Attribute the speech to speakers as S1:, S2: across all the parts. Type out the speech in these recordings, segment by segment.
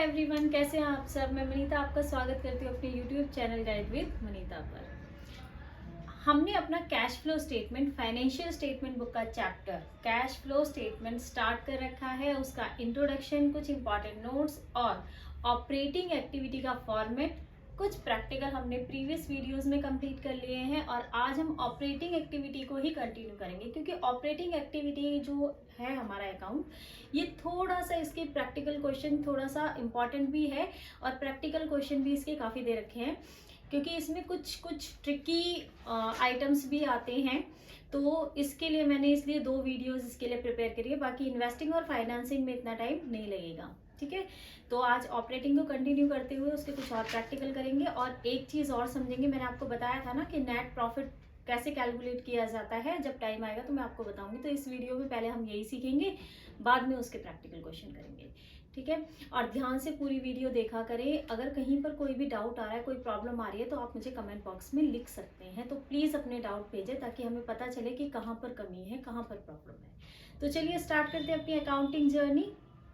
S1: Everyone, कैसे हैं आप सब। मैं मनीता आपका स्वागत करती हूँ अपने YouTube channel guide with Manita पर। हमने अपना cash flow statement, financial statement book का chapter cash flow statement start कर रखा है। उसका इंट्रोडक्शन, कुछ इंपॉर्टेंट नोट्स और ऑपरेटिंग एक्टिविटी का फॉर्मेट, कुछ प्रैक्टिकल हमने प्रीवियस वीडियोस में कंप्लीट कर लिए हैं और आज हम ऑपरेटिंग एक्टिविटी को ही कंटिन्यू करेंगे, क्योंकि ऑपरेटिंग एक्टिविटी जो है हमारा अकाउंट, ये थोड़ा सा इसके प्रैक्टिकल क्वेश्चन थोड़ा सा इम्पॉर्टेंट भी है और प्रैक्टिकल क्वेश्चन भी इसके काफ़ी दे रखे हैं, क्योंकि इसमें कुछ कुछ ट्रिकी आइटम्स भी आते हैं। तो इसके लिए मैंने इसलिए 2 वीडियोस इसके लिए प्रिपेयर करी है। बाकी इन्वेस्टिंग और फाइनेंसिंग में इतना टाइम नहीं लगेगा, ठीक है। तो आज ऑपरेटिंग को कंटिन्यू करते हुए उसके कुछ और प्रैक्टिकल करेंगे और एक चीज़ और समझेंगे। मैंने आपको बताया था ना कि नेट प्रॉफिट कैसे कैलकुलेट किया जाता है, जब टाइम आएगा तो मैं आपको बताऊंगी। तो इस वीडियो में पहले हम यही सीखेंगे, बाद में उसके प्रैक्टिकल क्वेश्चन करेंगे, ठीक है। और ध्यान से पूरी वीडियो देखा करें। अगर कहीं पर कोई भी डाउट आ रहा है, कोई प्रॉब्लम आ रही है, तो आप मुझे कमेंट बॉक्स में लिख सकते हैं। तो प्लीज़ अपने डाउट भेजें ताकि हमें पता चले कि कहाँ पर कमी है, कहाँ पर प्रॉब्लम है। तो चलिए स्टार्ट करते हैं अपनी अकाउंटिंग जर्नी।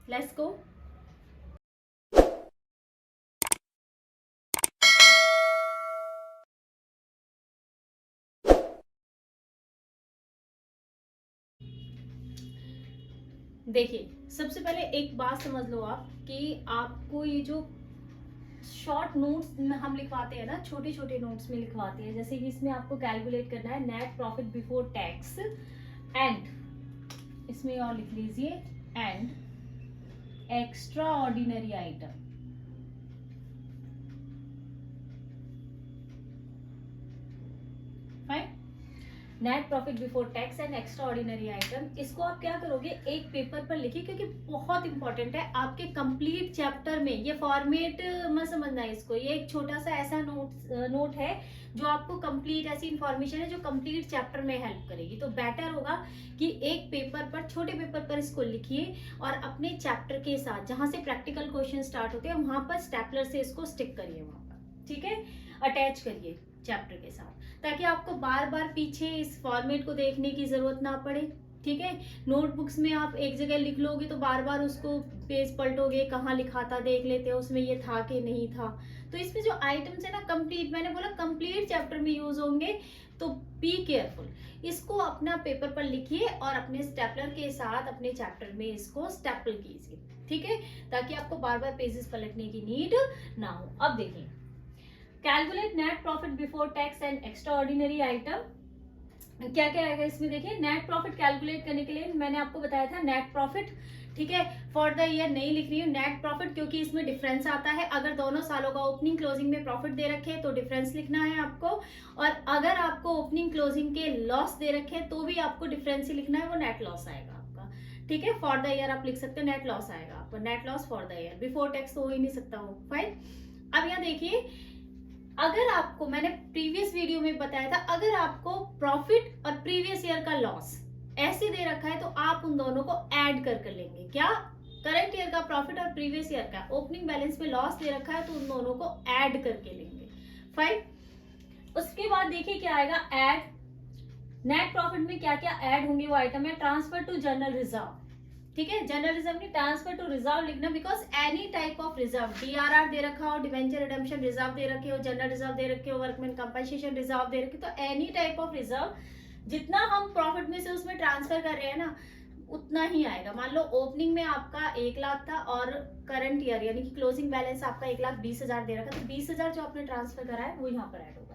S1: Let's go. देखिए, सबसे पहले एक बात समझ लो आप कि आपको ये जो शॉर्ट नोट्स हम लिखवाते हैं ना, छोटे छोटे नोट्स में लिखवाते हैं, जैसे कि इसमें आपको कैलकुलेट करना है net profit before tax and, इसमें और लिख लीजिए and extra ordinary item. Fine. Net profit before tax and extra ordinary item, इसको आप क्या करोगे, एक पेपर पर लिखिए, क्योंकि बहुत इंपॉर्टेंट है आपके कंप्लीट चैप्टर में। ये फॉर्मेट मत समझना है इसको, ये एक छोटा सा ऐसा नोट है जो आपको कंप्लीट ऐसी इंफॉर्मेशन है जो कंप्लीट चैप्टर में हेल्प करेगी। तो बेटर होगा कि एक पेपर पर, छोटे पेपर पर इसको लिखिए और अपने चैप्टर के साथ जहां से प्रैक्टिकल क्वेश्चन स्टार्ट होते हैं वहां पर स्टेपलर से इसको स्टिक करिए, वहां पर, ठीक है, अटैच करिए चैप्टर के साथ, ताकि आपको बार बार पीछे इस फॉर्मेट को देखने की जरूरत ना पड़े, ठीक है। नोटबुक्स में आप एक जगह लिख लोगे तो बार बार उसको पेज पलटोगे, कहाँ लिखा था देख लेते हो, उसमें ये था कि नहीं था। तो इसमें जो आइटम्स है ना, कंप्लीट, मैंने बोला कंप्लीट चैप्टर में यूज होंगे, तो बी केयरफुल। इसको अपना पेपर पर लिखिए और अपने स्टेपलर के साथ अपने चैप्टर में इसको स्टेपल कीजिए, ठीक है, ताकि आपको बार बार पेजेस पलटने की नीड ना हो। अब देखिए, calculate net profit before tax and extra ordinary item, क्या क्या आएगा इसमें। देखिए, नेट प्रॉफिट कैलकुलेट करने के लिए मैंने आपको बताया था नेट प्रॉफिट, ठीक है। फॉर द ईयर नहीं लिख रही हूँ नेट प्रॉफिट, क्योंकि इसमें डिफरेंस आता है। अगर दोनों सालों का ओपनिंग क्लोजिंग में प्रॉफिट दे रखे तो डिफरेंस लिखना है आपको, और अगर आपको ओपनिंग क्लोजिंग के लॉस दे रखे तो भी आपको डिफरेंस ही लिखना है, वो नेट लॉस आएगा आपका, ठीक है। फॉर द ईयर आप लिख सकते हो, नेट लॉस आएगा आपको, net loss for the year, before tax तो हो ही नहीं सकता हो। फाइन। अब यहाँ देखिए, अगर आपको, मैंने प्रीवियस वीडियो में बताया था, अगर आपको प्रॉफिट और प्रीवियस ईयर का लॉस ऐसे दे रखा है तो आप उन दोनों को ऐड कर लेंगे। क्या, करंट ईयर का प्रॉफिट और प्रीवियस ईयर का ओपनिंग बैलेंस में लॉस दे रखा है तो उन दोनों को ऐड करके लेंगे। फाइन। उसके बाद देखिए क्या आएगा, ऐड। नेट प्रॉफिट में क्या क्या ऐड होंगे वो आइटम है, ट्रांसफर टू जनरल रिजर्व, ठीक है। जनरल रिजर्व में ट्रांसफर टू रिजर्व लिखना, because any type of reserve, DRR दे रखा हो, डिवेंचर रिडेम्पशन रिजर्व दे रखे हो, जनरल रिजर्व दे रखे हो, वर्कमैन कंपनसेशन रिजर्व दे रखे, तो एनी टाइप ऑफ रिजर्व जितना हम प्रॉफिट में से उसमें ट्रांसफर कर रहे हैं ना, उतना ही आएगा। मान लो ओपनिंग में आपका 1 लाख था और करंट ईयर यानी कि क्लोजिंग बैलेंस आपका 1,20,000 दे रखा, तो 20,000 जो आपने ट्रांसफर करा है वो यहाँ पर ऐड होगा।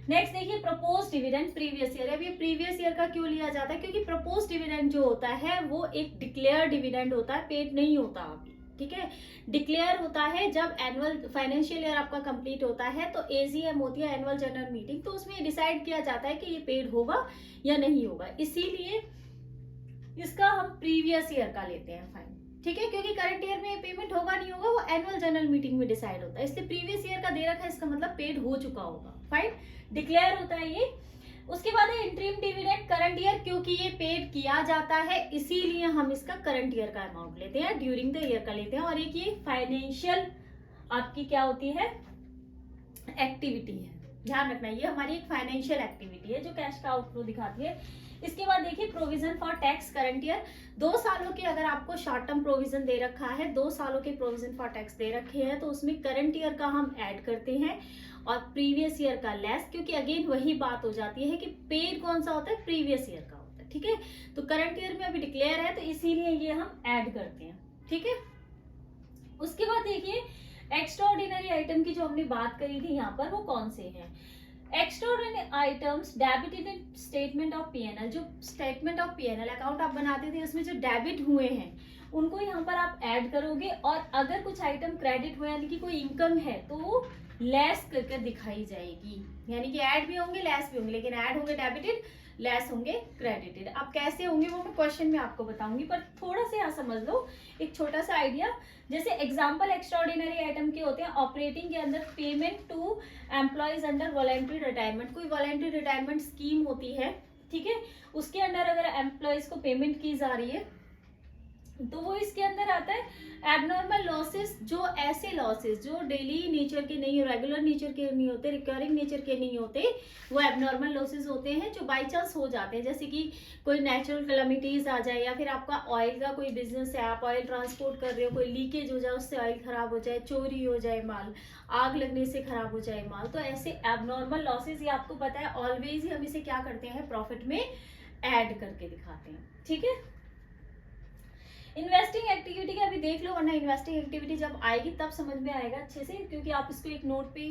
S1: नेक्स्ट देखिए, प्रपोज डिविडेंड प्रीवियस ईयर। अब ये प्रीवियस ईयर का क्यों लिया जाता है, क्योंकि प्रपोज डिविडेंड जो होता है वो एक डिक्लेयर डिविडेंड होता है, पेड नहीं होता अभी, ठीक है। डिक्लेयर होता है जब एनुअल फाइनेंशियल ईयर आपका कंप्लीट होता है, तो एजीएम होती है, एनुअल जनरल मीटिंग, तो उसमें डिसाइड किया जाता है कि ये पेड होगा या नहीं होगा, इसीलिए इसका हम प्रीवियस ईयर का लेते हैं। फाइन, ठीक है, क्योंकि करंट ईयर में पेमेंट होगा नहीं होगा वो एनुअल जनरल मीटिंग में डिसाइड होता है, इसलिए प्रीवियस ईयर का दे रखा है, इसका मतलब पेड हो चुका होगा। फाइन, डिक्लेयर होता है ये। उसके बाद है इंटरिम डिविडेंड करंट ईयर, क्योंकि ये पेड किया जाता है इसीलिए हम इसका करंट ईयर का अमाउंट लेते हैं, ड्यूरिंग द ईयर का लेते हैं। और एक ये फाइनेंशियल आपकी क्या होती है, एक्टिविटी है, ध्यान रखना, ये हमारी एक फाइनेंशियल एक्टिविटी है जो कैश का आउटफ्लो दिखाती है। इसके बाद देखिए provision for tax current year, 2 सालों के अगर आपको शॉर्ट टर्म प्रोविजन दे रखा है, 2 सालों के प्रोविजन फॉर टैक्स दे रखे हैं, तो उसमें करंट ईयर का हम ऐड करते हैं और प्रीवियस ईयर का लेस, क्योंकि अगेन वही बात हो जाती है कि पेड कौन सा होता है, प्रीवियस ईयर का होता है। ठीक है, तो करंट ईयर में अभी डिक्लेयर है तो इसीलिए ये हम ऐड करते हैं। ठीक है, उसके बाद देखिए एक्स्ट्रा ऑर्डिनरी आइटम की जो हमने बात करी थी यहाँ पर, वो कौन से हैं। Extraordinary items debited in statement of PNL, जो स्टेटमेंट ऑफ पीएनएल अकाउंट आप बनाते थे उसमें जो डेबिट हुए हैं उनको यहाँ पर आप ऐड करोगे, और अगर कुछ आइटम क्रेडिट हुए यानी कि कोई इनकम है तो वो लेस करके दिखाई जाएगी, यानी कि ऐड भी होंगे लेस भी होंगे, लेकिन ऐड होंगे डेबिटेड, लेस होंगे क्रेडिटेड। अब कैसे होंगे वो मैं क्वेश्चन में आपको बताऊंगी, पर थोड़ा सा यहाँ समझ लो एक छोटा सा आइडिया। जैसे एग्जांपल एक्स्ट्राऑर्डिनरी आइटम के होते हैं ऑपरेटिंग के अंदर, payment to employees under voluntary retirement, कोई वॉलंटरी रिटायरमेंट स्कीम होती है, ठीक है, उसके अंडर अगर एम्प्लॉयज को पेमेंट की जा रही है तो वो इसके अंदर आता है। एबनॉर्मल लॉसेस, जो ऐसे लॉसेस जो डेली नेचर के नहीं, रेगुलर नेचर के नहीं होते, रिकरिंग नेचर के नहीं होते, वो एबनॉर्मल लॉसेस होते हैं जो बाई चांस हो जाते हैं, जैसे कि कोई नेचुरल कैलामिटीज आ जाए, या फिर आपका ऑयल का कोई बिजनेस है, आप ऑयल ट्रांसपोर्ट कर रहे हो, कोई लीकेज हो जाए उससे ऑयल खराब हो जाए, चोरी हो जाए माल, आग लगने से खराब हो जाए माल, तो ऐसे एबनॉर्मल लॉसेस, ये आपको पता है ऑलवेज ही हम इसे क्या करते हैं, प्रॉफिट में ऐड करके दिखाते हैं। ठीक है, इन्वेस्टिंग एक्टिविटी का अभी देख लो, वरना इन्वेस्टिंग एक्टिविटी जब आएगी तब समझ में आएगा अच्छे से, क्योंकि आप इसको एक नोट पे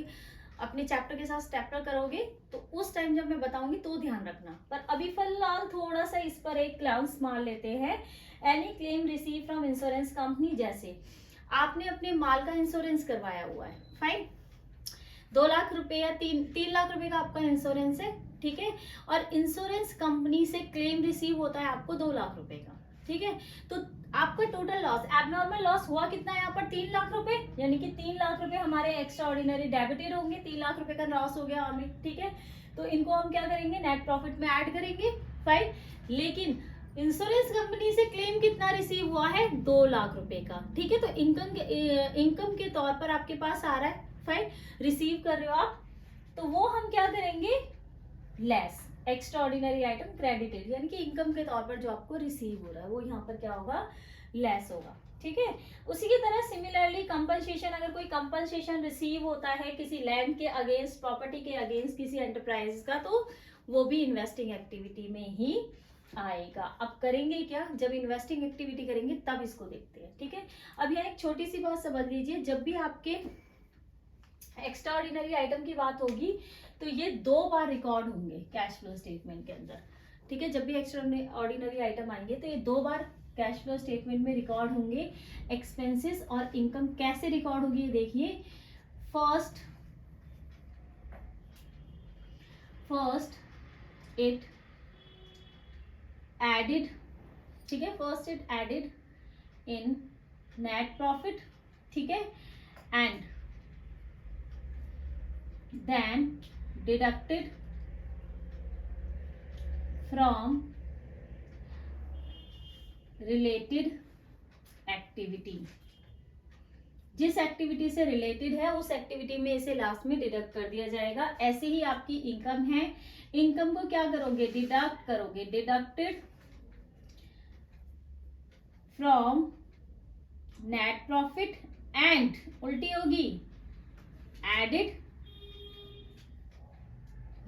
S1: अपने चैप्टर के साथ स्टेपलर करोगे तो उस टाइम जब मैं बताऊंगी तो ध्यान रखना, पर अभी फिलहाल थोड़ा सा इस पर एक ग्लांस मार लेते हैं। Any claim receive from insurance company, जैसे आपने अपने माल का इंश्योरेंस करवाया हुआ है, फाइन, 2 लाख रुपए या 3 लाख रुपए का आपका इंश्योरेंस है, ठीक है, और इंश्योरेंस कंपनी से क्लेम रिसीव होता है आपको 2 लाख रुपए का, ठीक है, तो आपका टोटल लॉस, एबनॉर्मल लॉस हुआ कितना है यहाँ पर, 3 लाख रुपए, यानी कि 3 लाख रुपए हमारे एक्स्ट्रा ऑर्डिनरी डेबिटेड होंगे, 3 लाख रुपए का लॉस हो गया हमें, ठीक है, तो इनको हम क्या करेंगे, नेट प्रॉफिट में ऐड करेंगे, फाइन। लेकिन इंश्योरेंस कंपनी से क्लेम कितना रिसीव हुआ है, 2 लाख रुपए का, ठीक है, तो इनकम के तौर पर आपके पास आ रहा है, फाइन, रिसीव कर रहे हो आप, तो वो हम क्या करेंगे, less extra ordinary item credited, यानी कि इनकम के तौर पर जो आपको रिसीव हो रहा है वो यहाँ पर क्या होगा, लेस होगा। ठीक है, उसी की तरह सिमिलरली कंपनसेशन, अगर कोई कंपनसेशन रिसीव होता है किसी लैंड के अगेंस्ट, प्रॉपर्टी के अगेंस्ट किसी एंटरप्राइज का, तो वो भी इन्वेस्टिंग एक्टिविटी में ही आएगा। अब करेंगे क्या, जब इन्वेस्टिंग एक्टिविटी करेंगे तब इसको देखते हैं। ठीक है, अब यहाँ एक छोटी सी बात समझ लीजिए, जब भी आपके एक्स्ट्रा ऑर्डिनरी आइटम की बात होगी तो ये 2 बार रिकॉर्ड होंगे कैश फ्लो स्टेटमेंट के अंदर। ठीक है, जब भी एक्स्ट्रा ऑर्डिनरी आइटम आएंगे तो ये 2 बार कैश फ्लो स्टेटमेंट में रिकॉर्ड होंगे। एक्सपेंसेस और इनकम कैसे रिकॉर्ड होगी, ये देखिए, फर्स्ट इट एडिड, ठीक है, first it added in net profit, ठीक है, and then deducted from related activity, जिस एक्टिविटी से रिलेटेड है उस एक्टिविटी में इसे लास्ट में डिडक्ट कर दिया जाएगा। ऐसे ही आपकी इनकम है, इनकम को क्या करोगे, डिडक्ट करोगे, deducted from net profit and उल्टी होगी एडिड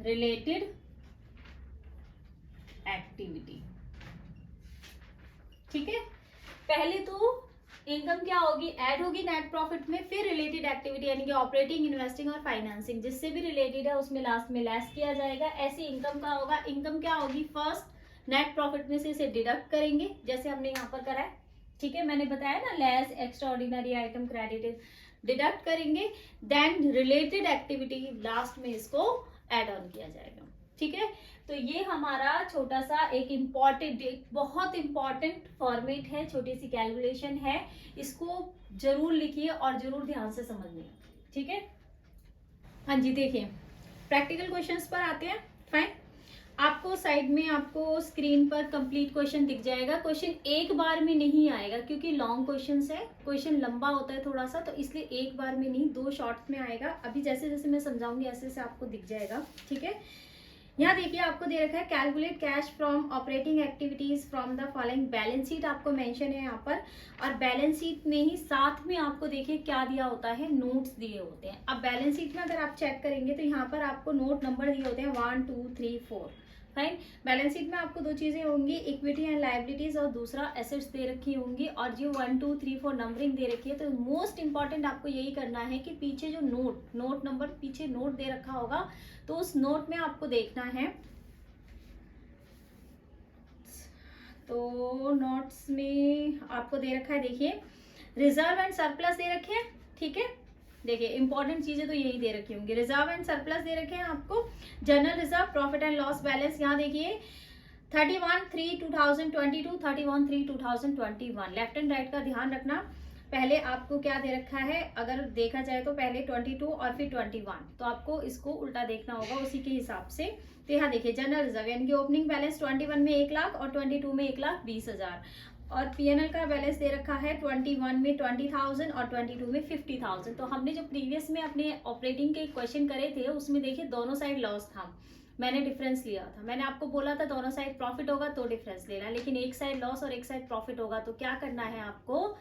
S1: रिलेटेड एक्टिविटी। ठीक है, पहले तो इनकम क्या होगी, ऐड होगी नेट प्रॉफिट में, फिर रिलेटेड एक्टिविटी यानी कि ऑपरेटिंग, इन्वेस्टिंग और फाइनेंसिंग जिससे भी रिलेटेड है उसमें लास्ट में लेस किया जाएगा। ऐसे इनकम का होगा, इनकम क्या होगी, फर्स्ट नेट प्रॉफिट में से इसे डिडक्ट करेंगे जैसे हमने यहाँ पर करा है। ठीक है, मैंने बताया ना, less extra ordinary item credited, deduct करेंगे, देन रिलेटेड एक्टिविटी लास्ट में इसको ऐड ऑन किया जाएगा। ठीक है, तो ये हमारा छोटा सा एक इम्पॉर्टेंट, एक बहुत इंपॉर्टेंट फॉर्मेट है, छोटी सी कैलकुलेशन है, इसको जरूर लिखिए और जरूर ध्यान से समझिए। ठीक है, हाँ जी, देखिए प्रैक्टिकल क्वेश्चंस पर आते हैं। फाइन, आपको साइड में आपको स्क्रीन पर कंप्लीट क्वेश्चन दिख जाएगा। क्वेश्चन एक बार में नहीं आएगा क्योंकि लॉन्ग क्वेश्चन है, क्वेश्चन लंबा होता है थोड़ा सा, तो इसलिए एक बार में नहीं, 2 शॉर्ट्स में आएगा। अभी जैसे जैसे मैं समझाऊंगी ऐसे ऐसे आपको दिख जाएगा। ठीक है, यहाँ देखिए आपको दे रखा है calculate cash from operating activities from the following, balance sheet आपको मेंशन है यहाँ पर, और बैलेंस शीट में ही साथ में आपको देखिए क्या दिया होता है, नोट्स दिए होते हैं। अब बैलेंस शीट में अगर आप चेक करेंगे तो यहाँ पर आपको नोट नंबर दिए होते हैं 1 2 3 4। फाइन। बैलेंस शीट में आपको दो चीजें होंगी, इक्विटी एंड लायबिलिटीज, और दूसरा एसेट्स दे रखी होंगी, और जो 1 2 3 4 नंबरिंग दे रखी है। तो मोस्ट इंपॉर्टेंट आपको यही करना है कि पीछे जो नोट नंबर पीछे नोट दे रखा होगा, तो उस नोट में आपको देखना है, तो नोट्स में आपको दे रखा है, देखिए रिजर्व एंड सरप्लस दे रखे हैं। ठीक है, देखिए इंपॉर्टेंट चीजें तो यही दे रखी होंगी, रिजर्व एंड सरप्लस दे रखे हैं आपको, general reserve, profit and loss balance. यहाँ देखिए 31/3/2022, 31/3/2021। लेफ्ट एंड राइट का ध्यान रखना, पहले आपको क्या दे रखा है, अगर देखा जाए तो पहले 22 और फिर 21, तो आपको इसको उल्टा देखना होगा उसी के हिसाब से। तो यहाँ देखिए जनरल रिजर्व यानी कि ओपनिंग बैलेंस 21 में 1 लाख और 22 में 1,20,000, और पीएनएल का बैलेंस दे रखा है 21 में 20,000 और 22 में 50,000। तो हमने जो प्रीवियस में अपने ऑपरेटिंग के क्वेश्चन करे थे उसमें देखिए दोनों साइड लॉस था, मैंने डिफरेंस लिया था, मैंने आपको बोला था दोनों साइड प्रॉफिट होगा तो डिफरेंस लेना, लेकिन एक साइड लॉस और एक साइड प्रॉफिट होगा तो क्या करना है, आपको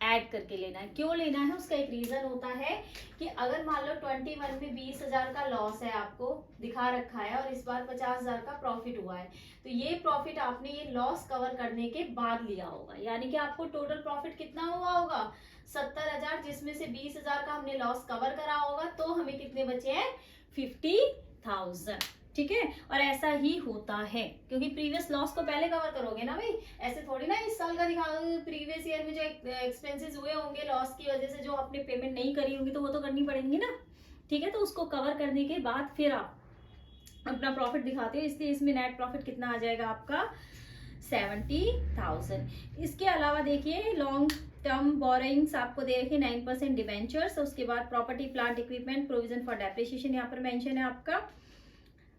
S1: ऐड करके लेना है। क्यों लेना है, उसका एक रीजन होता है कि अगर मान लो 21 में 20,000 का लॉस है, आपको दिखा रखा है, और इस बार 50,000 का प्रॉफिट हुआ है, तो ये प्रॉफिट आपने ये लॉस कवर करने के बाद लिया होगा, यानी कि आपको टोटल प्रॉफिट कितना हुआ होगा, 70,000, जिसमें से 20,000 का हमने लॉस कवर करा होगा, तो हमें कितने बचे हैं, 50,000। ठीक है, और ऐसा ही होता है क्योंकि प्रीवियस लॉस को पहले कवर करोगे ना भाई, ऐसे थोड़ी ना इस साल का दिखा दो, प्रीवियस ईयर में जो एक्सपेंसेस हुए होंगे लॉस की वजह से, जो आपने पेमेंट नहीं करी होगी, तो वो तो करनी पड़ेंगी ना। ठीक है, तो उसको कवर करने के बाद फिर आप अपना प्रॉफिट दिखाते हो, इसलिए इसमें नेट प्रॉफिट कितना आ जाएगा आपका, 70,000। इसके अलावा देखिए लॉन्ग टर्म बोरोइंग्स आपको दे रखे 9% डिवेंचर्स, उसके बाद property plant equipment provision for depreciation यहाँ पर मेंशन है आपका,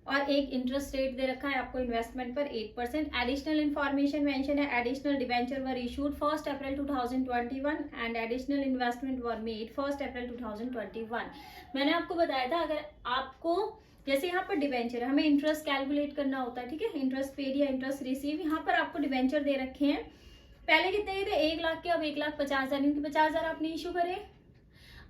S1: और एक इंटरेस्ट रेट दे रखा है आपको इन्वेस्टमेंट पर 8%। एडिशनल इन्फॉर्मेशन मेंशन है, additional debenture were issued 1 April 2021 and additional investment were made 1 अप्रैल 2021। मैंने आपको बताया था अगर आपको जैसे यहाँ पर डिवेंचर है, हमें इंटरेस्ट कैलकुलेट करना होता है, ठीक है, इंटरेस्ट पेड या इंटरेस्ट रिसीव, यहाँ पर आपको डिवेंचर दे रखे हैं, पहले कितने थे 1 लाख के, अब 1,50,000, इनके 50,000 आपने इशू करे।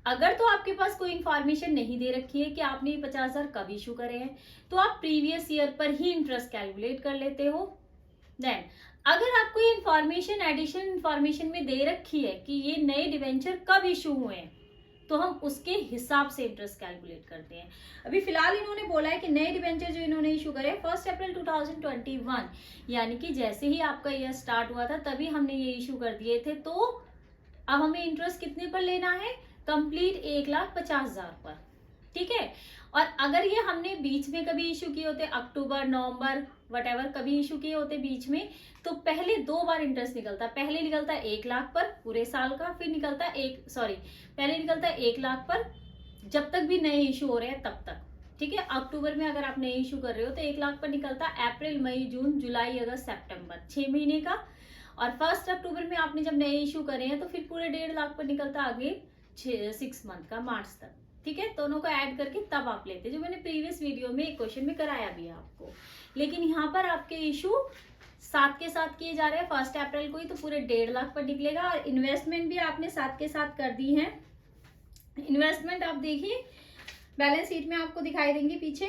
S1: अगर तो आपके पास कोई इंफॉर्मेशन नहीं दे रखी है कि आपने 50,000 कब इशू करे हैं, तो आप प्रीवियस ईयर पर ही इंटरेस्ट कैलकुलेट कर लेते हो। देन अगर आपको ये इंफॉर्मेशन एडिशनल इंफॉर्मेशन में दे रखी है कि ये नए डिवेंचर कब इशू हुए हैं, तो हम उसके हिसाब से इंटरेस्ट कैलकुलेट करते हैं। अभी फिलहाल इन्होंने बोला है कि नए डिवेंचर जो इन्होंने इशू करे 1 अप्रैल 2021, यानी कि जैसे ही आपका ईयर स्टार्ट हुआ था तभी हमने ये इशू कर दिए थे, तो अब हमें इंटरेस्ट कितने पर लेना है, कंप्लीट 1,50,000 पर। ठीक है, और अगर ये हमने बीच में कभी इशू किए होते, अक्टूबर नवंबर वटेवर कभी इशू किए होते बीच में, तो पहले 2 बार इंटरेस्ट निकलता, पहले निकलता 1 लाख पर पूरे साल का, फिर निकलता पहले निकलता 1 लाख पर जब तक भी नए इशू हो रहे हैं तब तक। ठीक है, अक्टूबर में अगर आप नए इशू कर रहे हो तो 1 लाख पर निकलता, अप्रैल मई जून जुलाई अगस्त सितंबर 6 महीने का, और 1 अक्टूबर में आपने जब नए इशू करे हैं तो फिर पूरे 1.5 लाख पर निकलता आगे 6 मंथ का, मार्च तक। ठीक है, दोनों को ऐड करके तब आप लेते, जो मैंने प्रीवियस वीडियो में एक क्वेश्चन में कराया भी है आपको। लेकिन यहाँ पर आपके इशू साथ के साथ किए जा रहे हैं, 1 अप्रैल को ही, तो पूरे 1.5 लाख पर निकलेगा, और इन्वेस्टमेंट भी आपने साथ के साथ कर दी है। इन्वेस्टमेंट आप देखिए बैलेंस शीट में आपको दिखाई देंगी पीछे,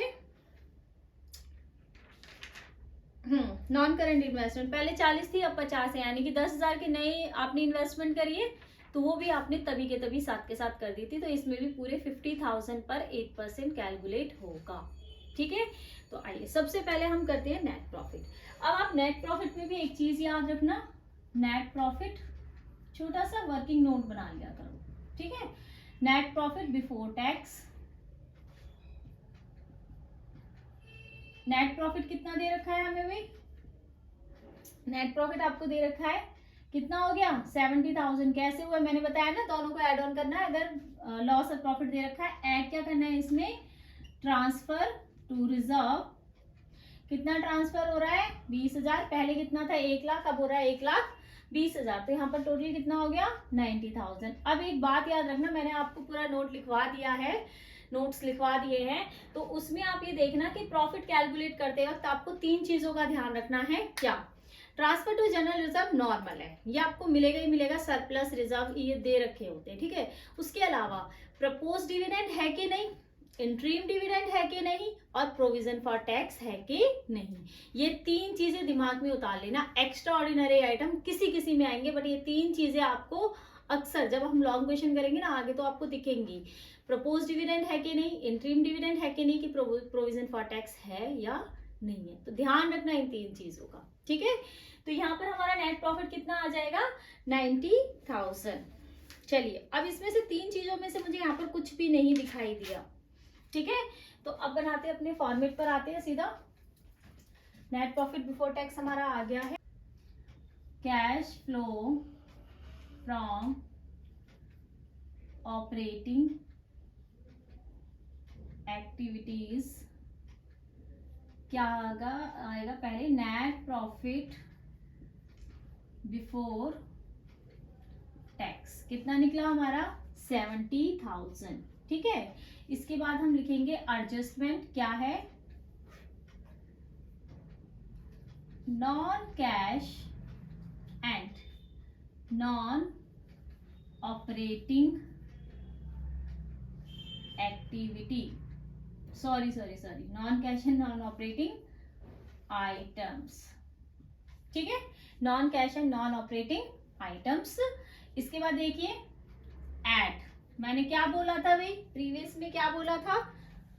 S1: नॉन करंट इन्वेस्टमेंट पहले 40 थी, अब 50 है, यानी कि 10,000 के नए आपने इन्वेस्टमेंट करिए, तो वो भी आपने तभी के तभी साथ के साथ कर दी थी, तो इसमें भी पूरे 50,000 पर 8% कैलकुलेट होगा। ठीक है, तो आइए सबसे पहले हम करते हैं नेट प्रॉफिट। अब आप नेट प्रॉफिट में भी एक चीज याद रखना, नेट प्रॉफिट छोटा सा वर्किंग नोट बना लिया करो। ठीक है, net profit before tax, net profit कितना दे रखा है हमें भाई, नेट प्रॉफिट आपको दे रखा है कितना हो गया, 70,000। कैसे हुआ मैंने बताया ना, दोनों को ऐड ऑन करना है। अगर लॉस और प्रॉफिट दे रखा है, ऐड क्या करना है इसमें, ट्रांसफर टू रिजर्व। कितना ट्रांसफर हो रहा है, 20,000, पहले कितना था 1 लाख, अब हो रहा है 1,20,000, तो यहाँ पर टोटल कितना हो गया 90,000। अब एक बात याद रखना, मैंने आपको पूरा नोट लिखवा दिया है, नोट्स लिखवा दिए हैं। तो उसमें आप ये देखना कि प्रॉफिट कैलकुलेट करते वक्त आपको 3 चीजों का ध्यान रखना है। क्या? Transfer to general reserve normal है, ये आपको मिलेगा ही मिलेगा, सरप्लस रिजर्व ये दे रखे होते हैं, ठीक है। उसके अलावा प्रपोज डिविडेंड है कि नहीं, इंट्रीम डिविडेंड है कि नहीं, और प्रोविजन फॉर टैक्स है कि नहीं। ये 3 चीजें दिमाग में उतार लेना। एक्स्ट्रा ऑर्डिनरी आइटम किसी किसी में आएंगे, बट ये 3 चीजें आपको अक्सर जब हम लॉन्ग क्वेश्चन करेंगे ना आगे तो आपको दिखेंगी। प्रपोज डिविडेंड है कि नहीं, इंट्रीम डिविडेंड है कि नहीं, कि प्रोविजन फॉर टैक्स है या नहीं है। तो ध्यान रखना इन 3 चीजों का, ठीक है। तो यहाँ पर हमारा नेट प्रॉफिट कितना आ जाएगा, 90,000। चलिए अब इसमें से 3 चीजों में से मुझे यहाँ पर कुछ भी नहीं दिखाई दिया, ठीक है। तो अब बनाते हैं अपने फॉर्मेट पर, आते हैं सीधा। नेट प्रॉफिट बिफोर टैक्स हमारा आ गया है। Cash flow from operating activities क्या आएगा पहले, नेट प्रॉफिट बिफोर टैक्स कितना निकला हमारा, 70,000, ठीक है। इसके बाद हम लिखेंगे एडजस्टमेंट क्या है, non cash and non operating activity, sorry non cash and non operating items, ठीक है। Non cash and non operating items. इसके बाद देखिए ऐड, मैंने क्या बोला था भाई, प्रीवियस में क्या बोला था,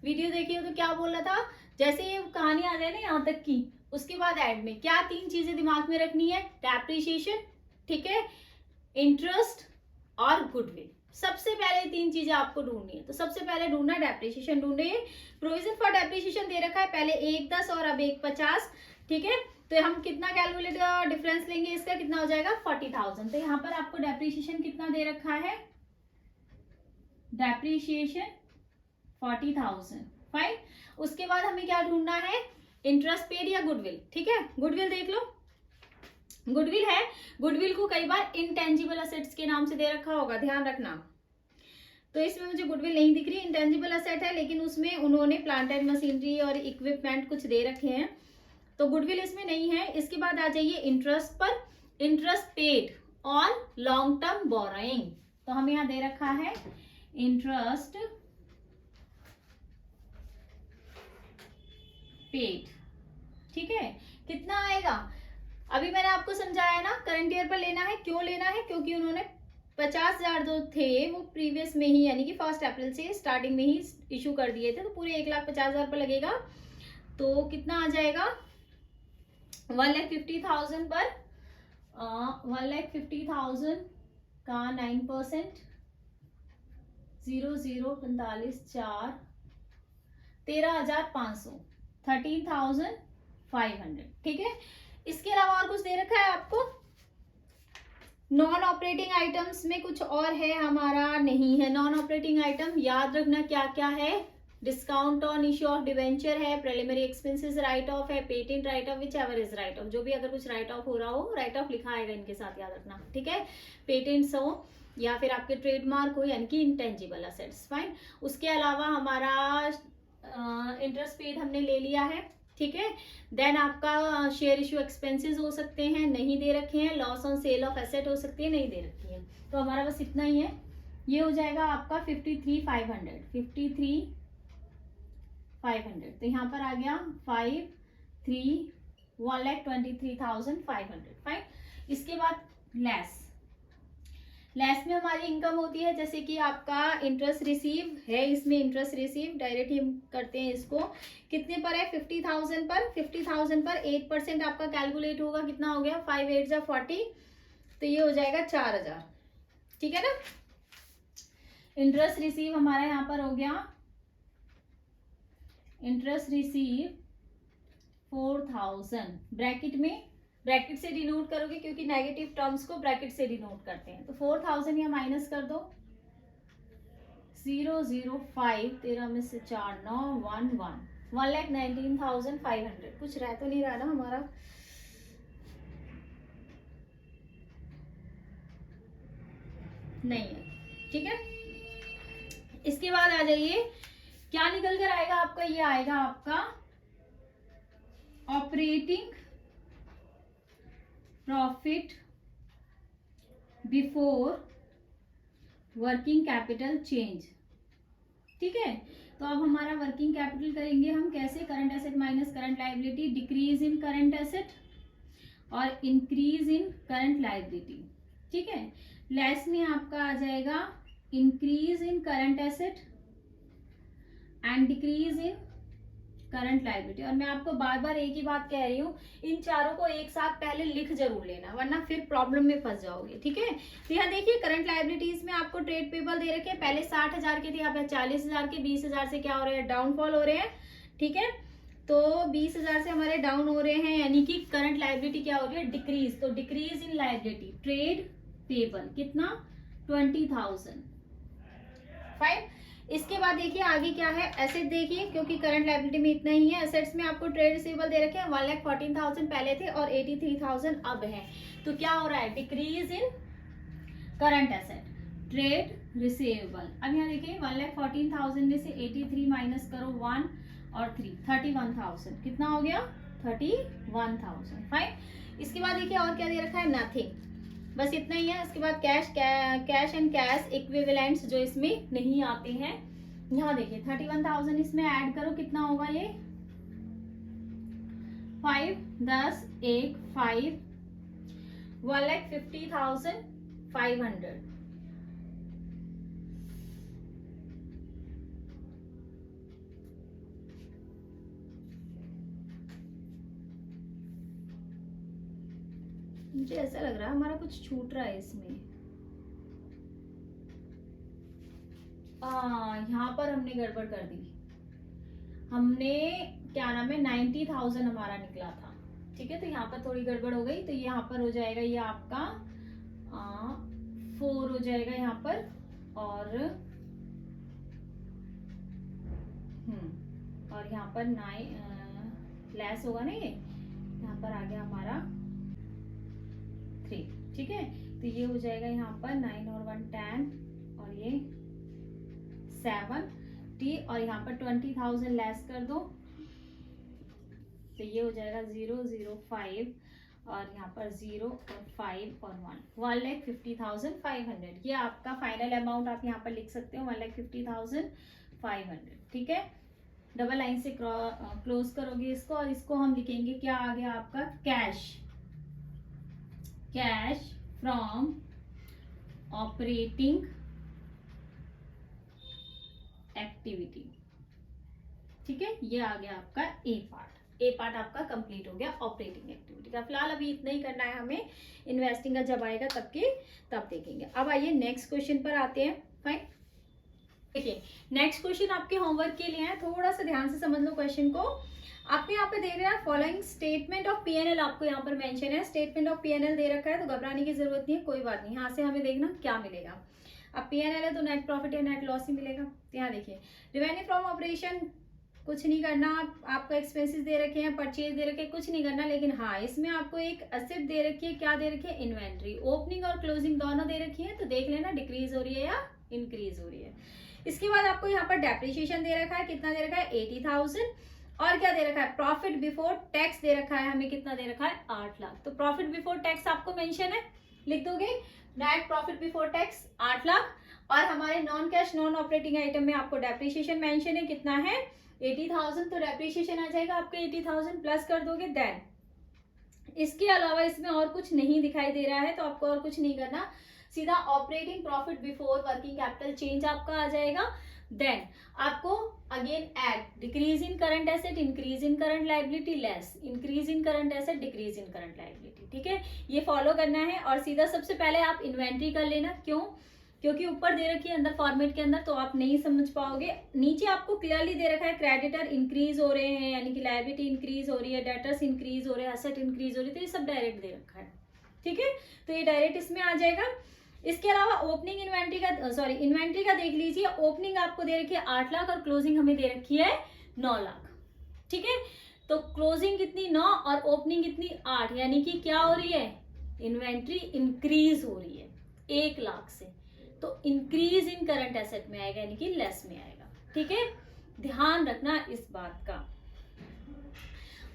S1: वीडियो देखिए हो तो क्या बोला था, जैसे ये कहानी आ जाए ना यहाँ तक की, उसके बाद ऐड में क्या 3 चीजें दिमाग में रखनी है, डेप्रिसिएशन, ठीक है, इंटरेस्ट और गुडविल। सबसे पहले 3 चीजें आपको ढूंढनी है। तो सबसे पहले ढूंढना डेप्रिसिएशन ढूंढिए। प्रोविजन फॉर डेप्रिसिएशन दे रखा है, पहले 110 और अब 150, ठीक है। तो हम कितना कैलकुलेट डिफरेंस लेंगे, इसका कितना हो जाएगा 40,000। तो यहाँ पर आपको डेप्रिसिएशन कितना दे रखा है, डेप्रिसिएशन 40,000, फाइन। उसके बाद हमें क्या ढूंढना है, इंटरेस्ट पेड या गुडविल, ठीक है। गुडविल देख लो, गुडविल है, गुडविल को कई बार इंटेंजिबल असेट्स के नाम से दे रखा होगा, ध्यान रखना। तो इसमें मुझे गुडविल नहीं दिख रही, इंटेंजिबल असेट है, लेकिन उसमें उन्होंने प्लांट एंड मशीनरी और इक्विपमेंट कुछ दे रखे हैं, तो गुडविल इसमें नहीं है। इसके बाद आ जाइए इंटरेस्ट पर, interest paid on long term borrowing, तो हमें यहाँ दे रखा है इंटरेस्ट पेड, ठीक है। कितना आएगा, अभी मैंने आपको समझाया ना, करंट ईयर पर लेना है। क्यों लेना है, क्योंकि उन्होंने 50,000 जो थे वो प्रीवियस में ही, यानी कि 1 अप्रैल से स्टार्टिंग में ही इशू कर दिए थे, तो पूरे 1,50,000 पर लगेगा। तो कितना आ जाएगा, 1,50,000 पर 1,50,000 का 9%, 0,045,4, 13,500, 13,500, ठीक है। इसके अलावा और कुछ दे रखा है आपको, नॉन ऑपरेटिंग आइटम्स में कुछ और है हमारा, नहीं है। नॉन ऑपरेटिंग आइटम याद रखना क्या क्या है, discount on issue of debenture है, प्रिलिमिनरी एक्सपेंसेस राइट ऑफ है, patent right of, which ever is right of, जो भी अगर कुछ राइट ऑफ हो रहा हो, राइट ऑफ लिखा आएगा इनके साथ, याद रखना, ठीक है। पेटेंट्स हो या फिर आपके ट्रेडमार्क हो, यानी कि इंटेंजिबल असेट्स, फाइन। उसके अलावा हमारा इंटरेस्ट पेड हमने ले लिया है, ठीक है। देन आपका शेयर इशू एक्सपेंसेस हो सकते हैं, नहीं दे रखे हैं। Loss on sale of asset हो सकती है, नहीं दे रखी है। तो हमारा बस इतना ही है, ये हो जाएगा आपका 53,500, 53,500। तो यहाँ पर आ गया 1,23,500, फाइन। इसके बाद लेस में हमारी इनकम होती है, जैसे कि आपका इंटरेस्ट रिसीव है, इसमें इंटरेस्ट रिसीव डायरेक्ट हम करते हैं इसको, कितने पर है, 50,000 पर, 50,000 पर 8% आपका कैलकुलेट होगा, कितना हो गया, 5 8 जा 40, तो ये हो जाएगा 4,000, ठीक है ना। इंटरेस्ट रिसीव हमारा यहाँ पर हो गया, इंटरेस्ट रिसीव 4,000, ब्रैकेट से डिनोट करोगे, क्योंकि नेगेटिव टर्म्स को ब्रैकेट से डिनोट करते हैं। तो 4,000 या माइनस कर दो, 005, 13 में से 4 9 1 1, 1,19,500। कुछ रह तो नहीं रहा ना हमारा, नहीं है, ठीक है। इसके बाद आ जाइए क्या निकल कर आएगा आपका, ये आएगा आपका operating profit before working capital change. ठीक है, तो अब हमारा वर्किंग कैपिटल करेंगे हम कैसे, current asset minus current liability, decrease in current asset और इंक्रीज इन करंट लाइबिलिटी। ठीक है, लेस में आपका आ जाएगा increase in current asset and decrease in current liability. और मैं आपको बार बार एक ही बात कह रही हूँ, इन चारों को एक साथ पहले लिख जरूर लेना, वरना फिर प्रॉब्लम में फंस जाओगे। ठीक है, तो यहाँ देखिए करंट लाइबिलिटीज में आपको ट्रेड पेबल दे रखे हैं, पहले 60,000 के थे, यहाँ पे 40,000 के, 20,000 से क्या हो रहे हैं, डाउनफॉल हो रहे हैं। ठीक है, तो 20,000 से हमारे डाउन हो रहे हैं, यानी कि करंट लाइबिलिटी क्या हो रही है, डिक्रीज। तो decrease in liability, trade payable कितना, 20,000। फाइन। इसके बाद देखिए आगे क्या है, एसेट देखिए, क्योंकि करंट लायबिलिटी में इतना ही है। एसेट्स में आपको ट्रेड रिसीवेबल दे रखे हैं 1,14,000 पहले थे और 83,000 अब है। तो क्या हो रहा है, decrease in current asset, trade receivable. अब यहाँ देखिए 1,14,000 में से 83 माइनस करो 1 और 3, 31,000 कितना हो गया, 31,000। फाइन। इसके बाद देखिए और क्या दे रखा है, नथिंग, बस इतना ही है। उसके बाद कैश एंड कैश इक्विवेलेंट्स जो इसमें नहीं आते हैं। यहाँ देखिए 31,000 इसमें ऐड करो, कितना होगा ये, 5 10 1 5, 1,50,500। मुझे ऐसा लग रहा है हमारा कुछ छूट रहा है इसमें। यहाँ पर हमने गड़बड़ कर दी, हमने क्या नाम है 90,000 हमारा निकला था। ठीक है, तो यहाँ पर थोड़ी गड़बड़ हो गई, तो यहाँ पर हो जाएगा ये आपका 4 हो जाएगा यहाँ पर, और यहाँ पर 9 लेस होगा ना, ये यहाँ पर आ गया हमारा 3। ठीक है, तो ये हो जाएगा यहाँ पर 9 और 1 10 और ये 7 टी, और यहाँ पर 20,000 लेस कर दो, तो ये हो जाएगा 0 0 5 और यहाँ पर 0 और 5 और 1, 1,50,500। ये आपका फाइनल अमाउंट आप यहाँ पर लिख सकते हो, 1,50,500। ठीक है, डबल लाइन से क्लोज करोगे इसको, और इसको हम लिखेंगे क्या आ गया आपका, कैश फ्रॉम ऑपरेटिंग एक्टिविटी। ठीक है, ये आ गया आपका ए पार्ट आपका कंप्लीट हो गया ऑपरेटिंग एक्टिविटी का। फिलहाल अभी इतना ही करना है हमें, इन्वेस्टिंग का जब आएगा तब देखेंगे। अब आइए नेक्स्ट क्वेश्चन पर आते हैं। फाइन, देखिए नेक्स्ट क्वेश्चन आपके होमवर्क के लिए है, थोड़ा सा ध्यान से समझ लो क्वेश्चन को। आपको यहाँ पे दे रहा है फॉलोइंग स्टेटमेंट ऑफ पीएनएल, आपको यहाँ पर मेंशन है स्टेटमेंट ऑफ पीएनएल दे रखा है, तो घबराने की जरूरत नहीं है, कोई बात नहीं। यहाँ से हमें देखना क्या मिलेगा। अब पीएनएल है तो नेट प्रॉफिट या नेट लॉस ही मिलेगा। यहाँ देखिए रेवेन्यू फ्रॉम ऑपरेशन कुछ नहीं करना, आपको एक्सपेंसेस दे रखे हैं, परचेज दे रखे हैं, कुछ नहीं करना। लेकिन हाँ, इसमें आपको एक एसेट दे रखी है, क्या दे रखी है, इन्वेंट्री। ओपनिंग और क्लोजिंग दोनों दे रखी है, तो देख लेना डिक्रीज हो रही है या इंक्रीज हो रही है। इसके बाद आपको यहाँ पर डेप्रिसिएशन दे रखा है, कितना दे रखा है, 80,000। और क्या दे रखा है, प्रॉफिट बिफोर टैक्स दे रखा है हमें, कितना दे रखा है, 8 लाख। तो प्रॉफिट बिफोर टैक्स आपको मेंशन है, लिख दोगे net profit before tax 8 lakh. और हमारे non cash non operating item में आपको डेप्रिसिएशन मेंशन है, कितना है, 80,000। तो डेप्रिसिएशन आ जाएगा आपके 80,000, प्लस कर दोगे देन। इसके अलावा इसमें और कुछ नहीं दिखाई दे रहा है, तो आपको और कुछ नहीं करना, सीधा operating profit before working capital change आपका आ जाएगा। देन आपको again add decrease in current asset, increase in current liability, less increase in current asset, decrease in current liability. ठीक है, ये फॉलो करना है। और सीधा सबसे पहले आप इन्वेंट्री कर लेना, क्यों, क्योंकि ऊपर दे रखी है अंदर फॉर्मेट के अंदर, तो आप नहीं समझ पाओगे। नीचे आपको क्लियरली दे रखा है क्रेडिटर इंक्रीज हो रहे हैं, यानी कि लायबिलिटी इंक्रीज हो रही है, डेटर्स इंक्रीज हो रहे हैं, एसेट इंक्रीज हो रही है, तो ये सब डायरेक्ट दे रखा है। ठीक है, तो ये डायरेक्ट इसमें आ जाएगा। इसके अलावा ओपनिंग इन्वेंट्री का इन्वेंट्री का देख लीजिए, ओपनिंग आपको दे रखी है 8 लाख और क्लोजिंग हमें दे रखी है 9 लाख। ठीक है, तो क्लोजिंग कितनी 9 और ओपनिंग कितनी 8, यानी कि क्या हो रही है, इन्वेंट्री इंक्रीज हो रही है 1 लाख से, तो इंक्रीज इन करंट एसेट में आएगा, यानी कि लेस में आएगा। ठीक है, ध्यान रखना इस बात का।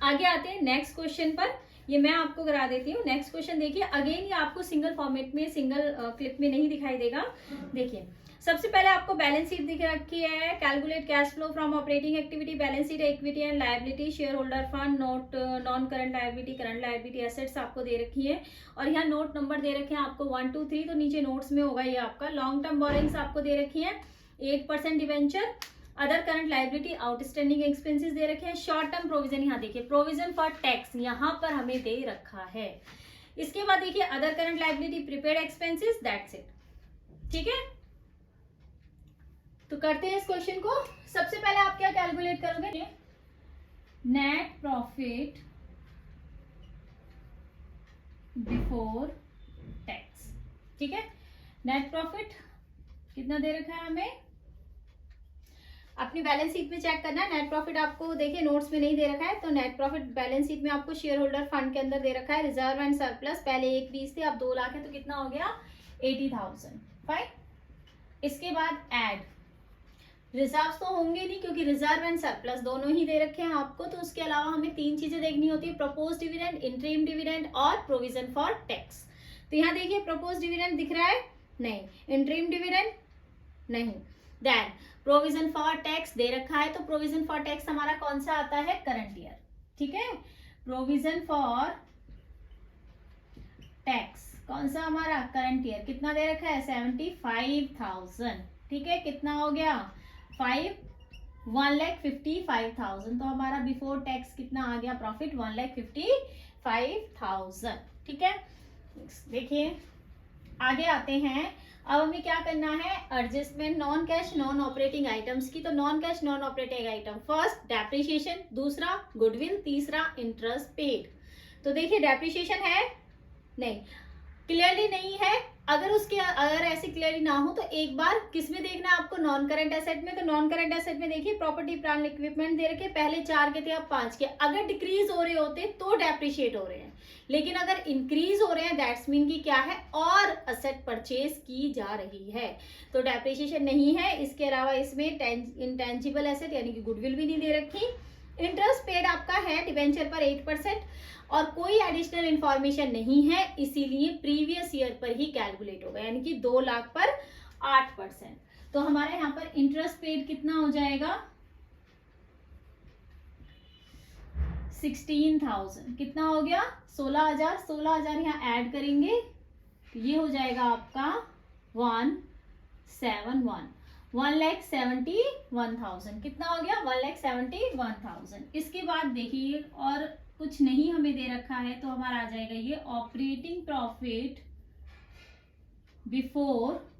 S1: आगे आते हैं नेक्स्ट क्वेश्चन पर, ये मैं आपको करा देती हूँ। नेक्स्ट क्वेश्चन देखिए, अगेन ये आपको सिंगल फॉर्मेट में, सिंगल क्लिप में नहीं दिखाई देगा। देखिए सबसे पहले आपको बैलेंस शीट दिख रखी है, calculate cash flow from operating activity, balance sheet, equity and liability, share holder fund, note, non current liability, current liability, assets आपको दे रखी है। और यहाँ नोट नंबर दे रखे हैं आपको 1 2 3, तो नीचे नोट्स में होगा ये आपका। लॉन्ग टर्म बोरिंग्स आपको दे रखी है, 8% debenture, other current liability, outstanding expenses दे रखे हैं। शॉर्ट टर्म प्रोविजन, यहाँ देखिए प्रोविजन फॉर टैक्स यहाँ पर हमें दे रखा है। इसके बाद देखिए other current liability, prepaid expenses, that's it. ठीक है, तो करते हैं इस क्वेश्चन को। सबसे पहले आप क्या कैलकुलेट करोगे, नेट प्रॉफिट बिफोर टैक्स। ठीक है, नेट प्रॉफिट कितना दे रखा है हमें, अपनी बैलेंस शीट में चेक करना है। नेट प्रॉफिट आपको देखिए नोट्स में नहीं दे रखा है, तो नेट प्रॉफिट बैलेंस शीट में आपको शेयर होल्डर फंड के अंदर दे रखा है। रिजर्व एंड सरप्लस पहले 120 थे, अब 2 लाख है, तो कितना हो गया 80,000। फाइन। इसके बाद ऐड, रिजर्व तो होंगे नहीं क्योंकि रिजर्व एंड सरप्लस दोनों ही दे रखे हैं आपको, तो उसके अलावा हमें 3 चीजें देखनी होती है, प्रपोज डिविडेंड, इंटरिम डिविडेंड और प्रोविजन फॉर टैक्स। तो यहाँ देखिए प्रपोज डिविडेंड दिख रहा है, नहीं। इंटरिम डिविडेंड नहीं। देन प्रोविजन फॉर टैक्स दे रखा है, तो प्रोविजन फॉर टैक्स हमारा कौन सा आता है, करंट ईयर। ठीक है, प्रोविजन फॉर टैक्स कौन सा हमारा, करंट ईयर। कितना दे रखा है, 75,000। ठीक है, कितना हो गया 1,55,000, तो हमारा बिफोर टैक्स कितना आ गया प्रॉफिट, 1,55,000। ठीक है, देखिए आगे आते हैं। अब हमें क्या करना है, adjustment non cash non operating items की। तो non cash non operating item, first depreciation, दूसरा गुडविल, तीसरा इंटरेस्ट पेड। तो देखिए डेप्रिसिएशन है नहीं, क्लियरली नहीं है। अगर ऐसे क्लियरली ना हो तो एक बार किस में देखना है आपको, नॉन करंट एसेट में। तो नॉन करंट एसेट में देखिए प्रॉपर्टी प्लांट इक्विपमेंट दे रखे, पहले 4 के थे अब 5 के। अगर डिक्रीज हो रहे होते तो डेप्रिशिएट हो रहे हैं, लेकिन अगर इंक्रीज हो रहे हैं दैट्स मीन की क्या है, और असेट परचेज की जा रही है, तो डेप्रिशिएशन नहीं है। इसके अलावा इसमें इंटेंजिबल एसेट यानी कि गुडविल भी नहीं दे रखी। इंटरेस्ट पेड आपका है डिवेंचर पर 8%, और कोई एडिशनल इंफॉर्मेशन नहीं है, इसीलिए प्रीवियस ईयर पर ही कैलकुलेट होगा, यानी कि 2 लाख पर 8%। तो हमारे यहाँ पर इंटरेस्ट पेड कितना हो जाएगा, 16,000। कितना हो गया 16,000। 16,000 यहाँ ऐड करेंगे तो ये हो जाएगा आपका 1,71,000। कितना हो गया 1,71,000। इसके बाद देखिए और कुछ नहीं हमें दे रखा है, तो हमारा आ जाएगा ये operating profit before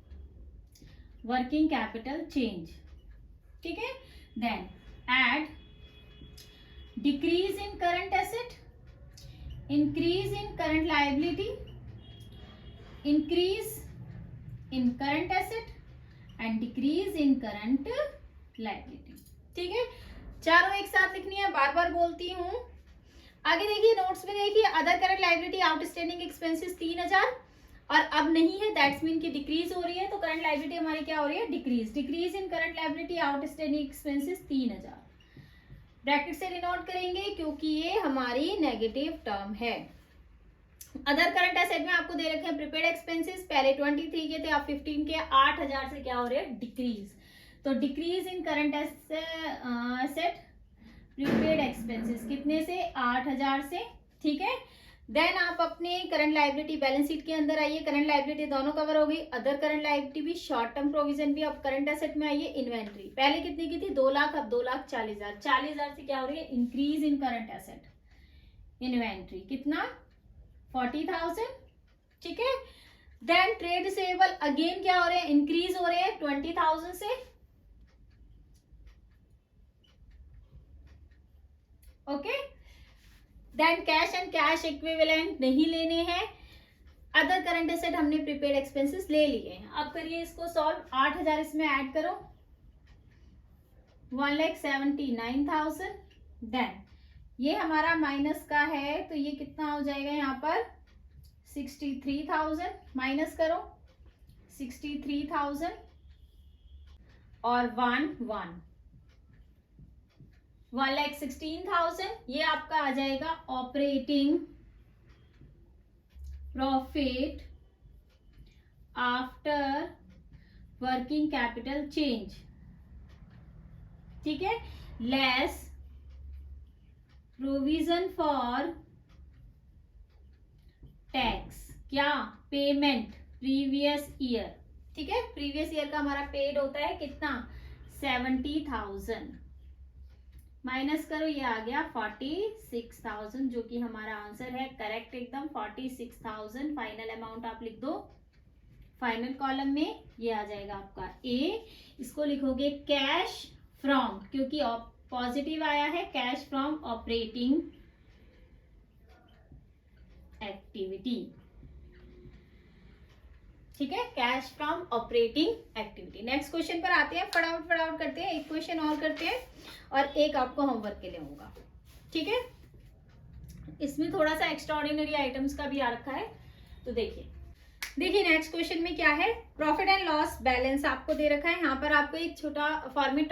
S1: working capital change. ठीक है, then add decrease in current asset, increase in current liability, increase in current asset and decrease in current liability. ठीक है, चारों एक साथ लिखनी है, बार बार बोलती हूं। आगे देखिए नोट्स में देखिए other current liability outstanding expenses 3,000, और अब नहीं है दैट्स मीन की डिक्रीज हो रही है, तो करंट लायबिलिटी हमारी क्या हो रही है, decrease. Decrease in current liability outstanding expenses 3,000, bracket से डिनोट करेंगे क्योंकि ये हमारी नेगेटिव टर्म है। अदर करंट एसेट में आपको दे रखे हैं प्रीपेड एक्सपेंसेस, पहले 23 के थे अब 15 के, 8,000 से क्या हो रहे हैं, डिक्रीज। तो decrease in current asset prepaid expenses कितने से, 8,000 से। ठीक है, देन आप अपने करंट लायबिलिटी बैलेंस शीट के अंदर आइए, करंट लायबिलिटी दोनों कवर हो गई, अदर करंट लायबिलिटी भी, शॉर्ट टर्म प्रोविजन भी। अब करंट एसेट में आइए, इन्वेंट्री पहले कितनी की थी 2 लाख, अब 2,40,000। 40,000 से क्या हो रही है, increase in current asset, inventory कितना 40,000। ठीक है, देन ट्रेड रिसीवेबल अगेन क्या हो रहे हैं, इंक्रीज हो रहे हैं 20,000 से। Okay, then cash and cash equivalent नहीं लेने हैं। अदर करंट एसेट हमने प्रीपेड एक्सपेंसेस ले लिए हैं। अब करिए इसको सॉल्व, 8,000 इसमें ऐड करो, 1,79,000। देन ये हमारा माइनस का है, तो ये कितना हो जाएगा यहाँ पर 63,000। माइनस करो 63,000 और 1,1। 1,16,000 ये आपका आ जाएगा operating profit after working capital change, ठीक है, लेस प्रोविजन फॉर टैक्स, क्या, पेमेंट प्रीवियस ईयर, ठीक है, प्रीवियस ईयर का हमारा पेड होता है कितना, 70,000, माइनस करो, ये आ गया 46,000, जो कि हमारा आंसर है करेक्ट एकदम 46,000। फाइनल अमाउंट आप लिख दो फाइनल कॉलम में, ये आ जाएगा आपका ए। इसको लिखोगे कैश फ्रॉम, क्योंकि पॉजिटिव आया है, कैश फ्रॉम ऑपरेटिंग एक्टिविटी, ठीक है, cash from operating activity. Next question पर आते हैं, फटाफट करते हैं, एक क्वेश्चन और करते हैं और एक आपको होमवर्क के लिए होगा, ठीक है। इसमें थोड़ा सा एक्स्ट्रा ऑर्डिनरी आइटम्स का भी आ रखा है, तो देखिए नेक्स्ट क्वेश्चन में क्या है, प्रॉफिट एंड लॉस बैलेंस आपको दे रखा है। यहाँ पर आपको एक छोटा फॉर्मेट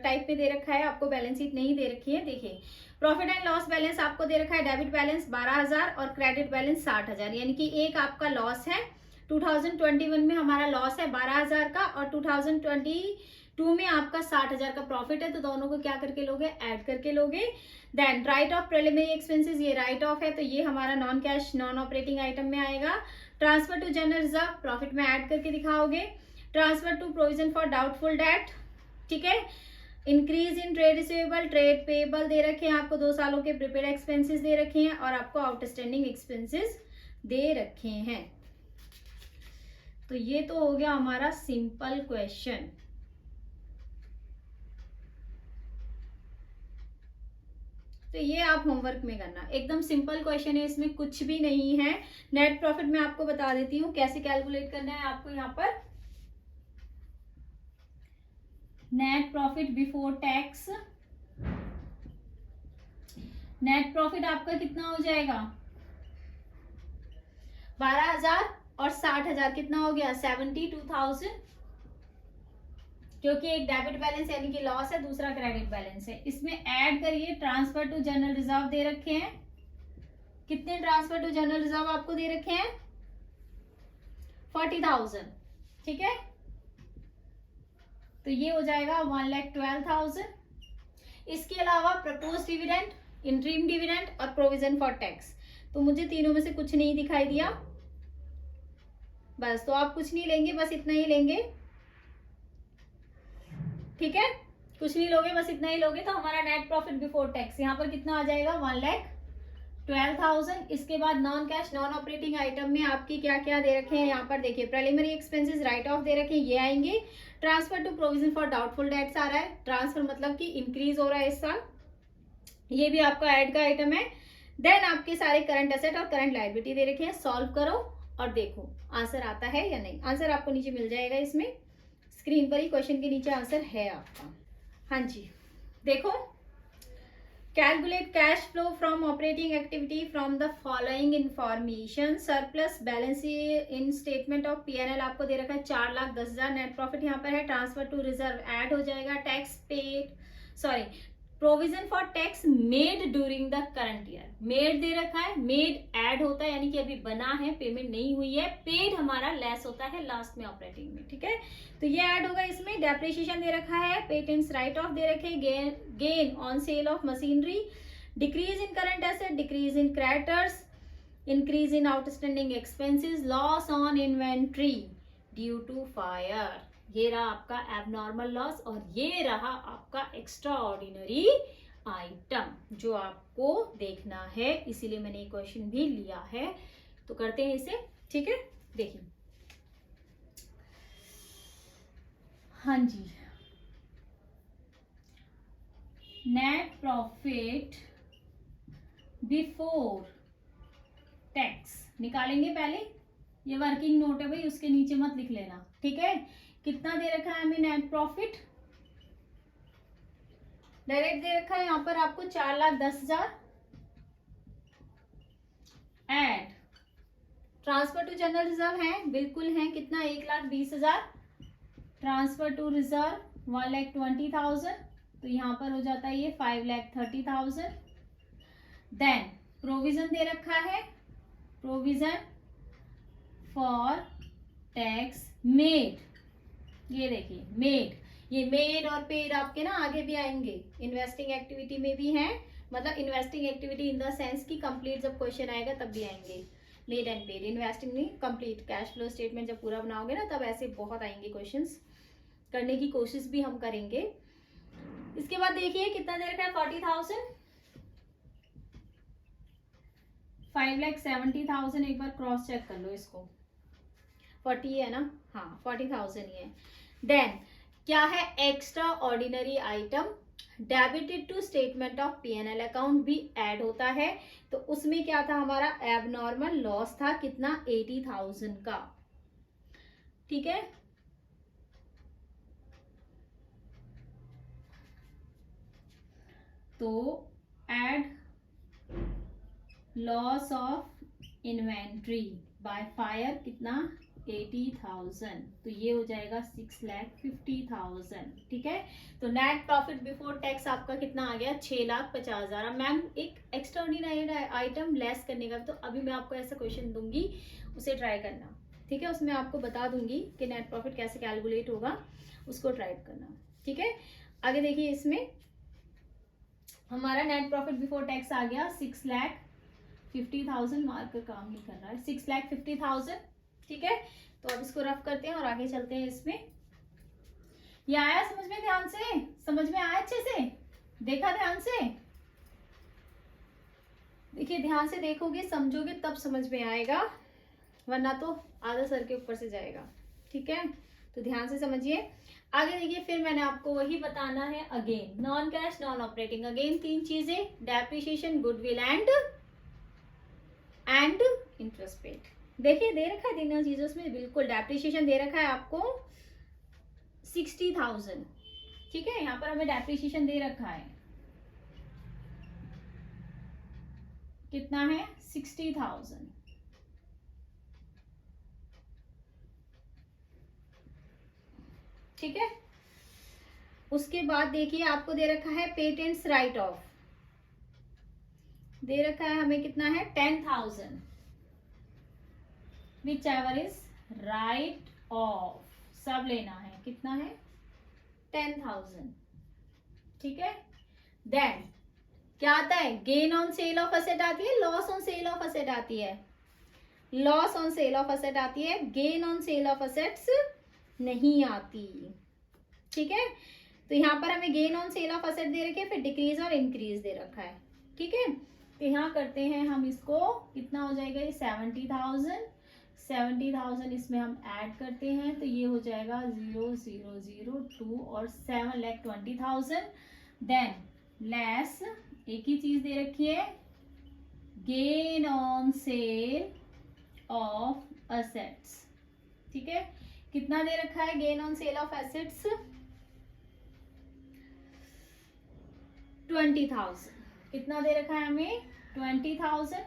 S1: टाइप में दे रखा है, आपको बैलेंस शीट नहीं दे रखी है। देखिए प्रॉफिट एंड लॉस बैलेंस आपको दे रखा है, डेबिट बैलेंस 12,000 और क्रेडिट बैलेंस 60,000, यानी कि एक आपका लॉस है। 2021 में हमारा लॉस है 12,000 का और 2022 में आपका 60,000 का प्रॉफिट है, तो दोनों को क्या करके लोगे, ऐड करके लोगे। Then write off preliminary expenses, ये राइट ऑफ है, तो ये हमारा non cash non operating item में आएगा। Transfer to general reserve profit में ऐड करके दिखाओगे। Transfer to provision for doubtful debt, ठीक है। Increase in trade receivable, trade payable दे रखे हैं आपको, 2 सालों के प्रीपेड एक्सपेंसेस दे रखे हैं और आपको आउटस्टैंडिंग एक्सपेंसेस दे रखे हैं। तो ये तो हो गया हमारा सिंपल क्वेश्चन। तो ये आप होमवर्क में करना, एकदम सिंपल क्वेश्चन है, इसमें कुछ भी नहीं है। नेट प्रॉफिट मैं आपको बता देती हूँ कैसे कैलकुलेट करना है आपको। यहाँ पर net profit before tax, net profit आपका कितना हो जाएगा, 12,000 और 60,000 कितना हो गया, 72,000, क्योंकि एक डेबिट बैलेंस यानी कि लॉस है, दूसरा क्रेडिट बैलेंस है। इसमें ऐड करिए, ट्रांसफर टू जनरल रिजर्व दे रखे हैं, कितने ट्रांसफर टू जनरल रिजर्व आपको दे रखे हैं, 40,000, ठीक है, तो ये हो जाएगा 1,12,000। इसके अलावा प्रपोज डिविडेंड, इंटरिम डिविडेंड और प्रोविजन फॉर टैक्स, तो मुझे तीनों में से कुछ नहीं दिखाई दिया, बस, तो आप कुछ नहीं लेंगे, बस इतना ही लेंगे, ठीक है, कुछ नहीं लोगे, बस इतना ही लोगे। तो हमारा नेट प्रॉफिट बिफोर टैक्स यहाँ पर कितना आ जाएगा, 1,12,000। इसके बाद non cash non operating item में आपकी क्या क्या दे रखे हैं, यहाँ पर देखिए प्रिलिमिनरी एक्सपेंसेस राइट ऑफ दे रखे हैं, ये आएंगे। Transfer to provision for doubtful debts आ रहा है, ट्रांसफर मतलब कि इंक्रीज हो रहा है इस साल, ये भी आपका ऐड का आइटम है। देन आपके सारे करंट एसेट और करंट लायबिलिटी दे रखे हैं, सॉल्व करो और देखो आंसर आता है या नहीं। आंसर आपको नीचे मिल जाएगा, इसमें स्क्रीन पर ही क्वेश्चन के नीचे आंसर है आपका। हाँ जी, देखो, calculate cash flow from operating activity from the following information. Surplus balance in statement of PNL आपको दे रखा है 4,10,000, नेट प्रॉफिट यहाँ पर है। ट्रांसफर टू रिजर्व ऐड हो जाएगा, tax paid, sorry, provision for tax made during the current year, made दे रखा है, मेड ऐड होता है यानी कि अभी बना है, पेमेंट नहीं हुई है। पेड हमारा लेस होता है लास्ट में ऑपरेटिंग में, ठीक है, तो ये ऐड होगा इसमें। डेप्रिसिएशन दे रखा है, पेटेंट्स राइट ऑफ दे रखे, gain on sale of machinery, decrease in current asset, decrease in creditors, increase in outstanding expenses, loss on inventory due to fire, ये रहा आपका एबनॉर्मल लॉस और ये रहा आपका एक्स्ट्रा ऑर्डिनरी आइटम जो आपको देखना है, इसीलिए मैंने ये क्वेश्चन भी लिया है। तो करते हैं इसे, ठीक है, देखिए, हाँ जी, नेट प्रॉफिट बिफोर टैक्स निकालेंगे पहले, ये वर्किंग नोट है भाई, उसके नीचे मत लिख लेना, ठीक है। कितना दे रखा है हमें नेट प्रॉफिट, डायरेक्ट दे रखा है यहाँ पर आपको 4,10,000, add transfer to general reserve है, बिल्कुल है, कितना, 1,20,000, ट्रांसफर टू रिजर्व 1,20,000, तो यहाँ पर हो जाता है ये 5,30,000। देन प्रोविजन दे रखा है, प्रोविजन फॉर टैक्स मेड, ये देखिए मेड, ये मेड और पेड आपके ना आगे भी आएंगे, इन्वेस्टिंग एक्टिविटी में भी है, मतलब investing activity in the sense की कंप्लीट जब क्वेश्चन आएगा तब भी आएंगे। मेड एंड पेड, इन्वेस्टिंग नहीं, कंप्लीट कैश फ्लो स्टेटमेंट जब पूरा बनाओगे ना तब ऐसे बहुत आएंगे क्वेश्चंस, करने की कोशिश भी हम करेंगे। इसके बाद देखिए कितना दे रखा है, 40,000, 5,70,000, एक बार क्रॉस चेक कर लो इसको, 40 है ना, हाँ 40,000 ही है। देन क्या है, extraordinary item debited to statement of P&L account भी ऐड होता है, तो उसमें क्या था हमारा, एबनॉर्मल लॉस था कितना, 80,000 का, ठीक है। तो add loss of inventory by fire कितना, 80,000, तो ये हो जाएगा 6,50,000, ठीक है। तो नेट प्रॉफिट बिफोर टैक्स आपका कितना आ गया, 6,50,000। अब मैम एक एक्स्ट्राऑर्डिनरी आइटम लेस करने का, तो अभी मैं आपको ऐसा क्वेश्चन दूंगी, उसे ट्राई करना, ठीक है। उसमें आपको बता दूंगी कि नेट प्रॉफिट कैसे कैलकुलेट होगा, उसको ट्राई करना, ठीक है। आगे देखिए, इसमें हमारा नेट प्रॉफिट बिफोर टैक्स आ गया 6,50,000, मार्क का काम नहीं कर रहा है, 6,50,000, ठीक है। तो अब इसको रफ करते हैं और आगे चलते हैं। इसमें ये आया समझ में, ध्यान से समझ में आया, अच्छे से देखा, ध्यान से देखिए, ध्यान से देखोगे समझोगे तब समझ में आएगा, वरना तो आधा सर के ऊपर से जाएगा, ठीक है। तो ध्यान से समझिए। आगे देखिए, फिर मैंने आपको वही बताना है again, non cash non operating, again 3 चीजें, depreciation, goodwill and interest paid. देखिए दे रखा है तीनों चीजों में, बिल्कुल डेप्रिसिएशन दे रखा है आपको 60,000, ठीक है। यहाँ पर हमें डेप्रिसिएशन दे रखा है कितना है, 60,000, ठीक है। उसके बाद देखिए आपको दे रखा है पेटेंट्स राइट ऑफ, दे रखा है हमें कितना है, 10,000, which ever is right of, सब लेना है, कितना है, 10,000, ठीक है। देन क्या आता है, gain on sale of asset आती है, loss on sale of asset आती है, loss on sale of asset आती है, gain on sale of assets नहीं आती, ठीक है। तो यहाँ पर हमें gain on sale of asset दे रखे हैं, फिर डिक्रीज और इंक्रीज दे रखा है, ठीक है। तो यहाँ करते हैं हम इसको, कितना हो जाएगा ये, 70,000 इसमें हम ऐड करते हैं, तो ये हो जाएगा 0,002 और 7,20,000। देन लेस, एक ही चीज दे रखी है, gain on sale of assets, ठीक है। कितना दे रखा है gain on sale of assets, 20,000, कितना दे रखा है हमें, 20,000,